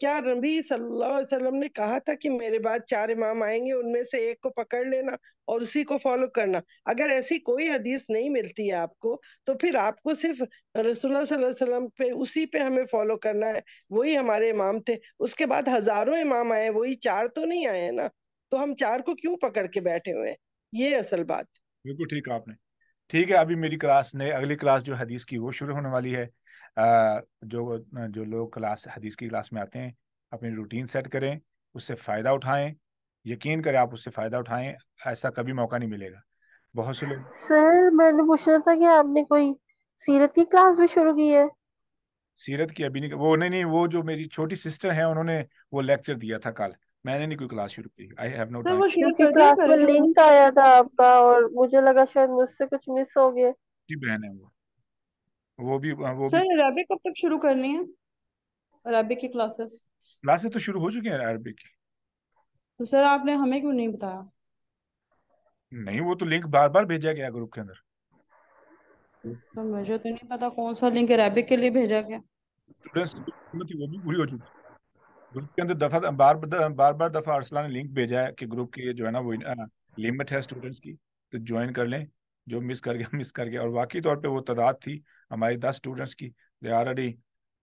Speaker 5: کیا نبی صلی اللہ علیہ وسلم نے کہا تھا کہ میرے بعد 4 امام آئیں گے، ان میں سے ایک کو پکڑ لینا اور اسی کو فالو کرنا. اگر ایسی کوئی حدیث نہیں ملتی ہے آپ کو تو پھر آپ کو صرف رسول اللہ صلی اللہ علیہ وسلم پہ، اسی پہ ہمیں فالو کرنا ہے. وہی ہمارے امام تھے. اس کے بعد ہزاروں امام آئے، وہی 4 تو نہیں آئے ہیں نا. تو ہم 4 کو کیوں پکڑ کے بیٹھے ہوئے ہیں؟ یہ اصل بات.
Speaker 1: بالکل ٹھیک ہے آپ نے. ٹھیک ہے، ابھی میری کلاس نے اگلی کلاس جو حدیث کی وہ شروع ہونے والی ہے. جو جو لوگ کلاس حدیث کی کلاس میں آتے ہیں اپنی روٹین سیٹ کریں، اس سے فائدہ اٹھائیں. یقین کریں آپ اس سے فائدہ اٹھائیں، ایسا کبھی موقع نہیں ملے گا. بہت سے لوگ.
Speaker 3: سر میں نے پوچھنا تھا کہ آپ نے کوئی سیرت کی کلاس بھی شروع کی ہے؟
Speaker 1: سیرت کی ابھی نہیں، وہ نہیں، وہ جو میری چھوٹی سسٹر ہیں انہوں نے وہ لیکچر دیا تھا کل. میں نے نہیں کوئی کلاس شروع کی. I have no
Speaker 4: sir
Speaker 1: time.
Speaker 4: وہ شروع
Speaker 3: کیونکہ
Speaker 4: کر دیا
Speaker 3: کلاس میں
Speaker 4: کریں.
Speaker 3: لنک آیا تھا آپ کا اور مجھے لگا شاید مجھ سے کچھ مس ہو گیا.
Speaker 1: کی بہن ہے وہ بھی
Speaker 4: سر عربک کب تک شروع کرنی ہے؟ عربک کی کلاسز
Speaker 1: کلاسیں تو شروع ہو چکی ہیں عربی کی.
Speaker 4: تو سر آپ نے ہمیں کیوں نہیں بتایا؟
Speaker 1: نہیں، وہ تو لنک بار بار بھیجا گیا گروپ کے اندر.
Speaker 4: تو مجھے تو نہیں پتا کون سا لنک عربک کے لیے بھیجا گیا.
Speaker 1: اسٹوڈنٹس کی جو تھی وہ بھی پوری ہو چکی. گروپ کے اندر بار بار دفعہ ارسلان نے لنک بھیجا ہے کہ گروپ کی جو ہے نا وہ لمٹ ہے اسٹوڈنٹس کی، تو جوائن کر لیں. جو مس کر گیا مس کر گیا. اور واقعی طور پہ وہ تعداد تھی ہماری 10 اسٹوڈنٹس کی. آلریڈی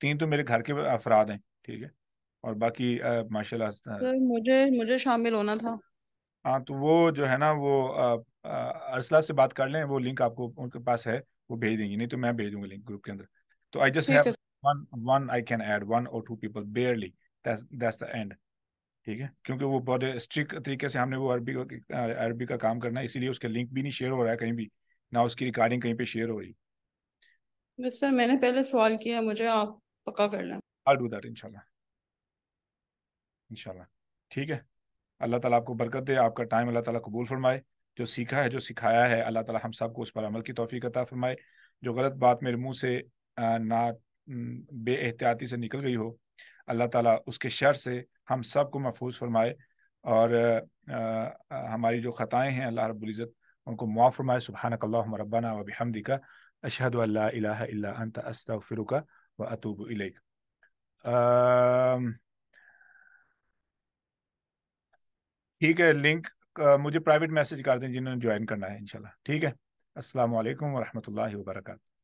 Speaker 1: 3 تو میرے گھر کے افراد ہیں، ٹھیک ہے، اور باقی ماشاء اللہ.
Speaker 4: سر مجھے شامل ہونا تھا.
Speaker 1: ہاں تو وہ جو ہے نا وہ ارسلہ سے بات کر لیں، وہ لنک آپ کو ان کے پاس ہے، وہ بھیج دیں گے. نہیں تو میں بھیج دوں گا لنک گروپ کے اندر. تو آئی جسٹ
Speaker 4: ٹھیک ہے.
Speaker 1: Have one I can add 1 or 2 people barely. That's the end. ٹھیک ہے، کیونکہ وہ بہت اسٹرکٹ طریقے سے ہم نے وہ عربی کا کام کرنا ہے، اسی لیے اس کا لنک بھی نہیں شیئر ہو رہا ہے کہیں بھی، نہ اس کی ریکارڈنگ کہیں پہ شیئر ہو رہی.
Speaker 4: بس سر میں نے پہلے سوال کیا، مجھے آپ پکا کر لیں.
Speaker 1: I'll do that انشاءاللہ. انشاءاللہ ٹھیک ہے. اللہ تعالیٰ آپ کو برکت دے، آپ کا ٹائم اللہ تعالیٰ قبول فرمائے. جو سیکھا ہے، جو سکھایا ہے، اللہ تعالیٰ ہم سب کو اس پر عمل کی توفیق عطا فرمائے. جو غلط بات میرے منہ سے نہ بے احتیاطی سے نکل گئی ہو، اللہ تعالیٰ اس کے شر سے ہم سب کو محفوظ فرمائے. اور ہماری جو خطائیں ہیں اللہ رب العزت ان کو معاف فرمائے. سبحانک اللہم ربنا و بحمدک اشہد ان لا الہ الا انت استغفرک و اتوب الیک. ٹھیک ہے، لنک مجھے پرائیویٹ میسج کر دیں جنہوں نے جوائن کرنا ہے انشاءاللہ. ٹھیک ہے. السلام علیکم ورحمۃ اللہ وبرکاتہ.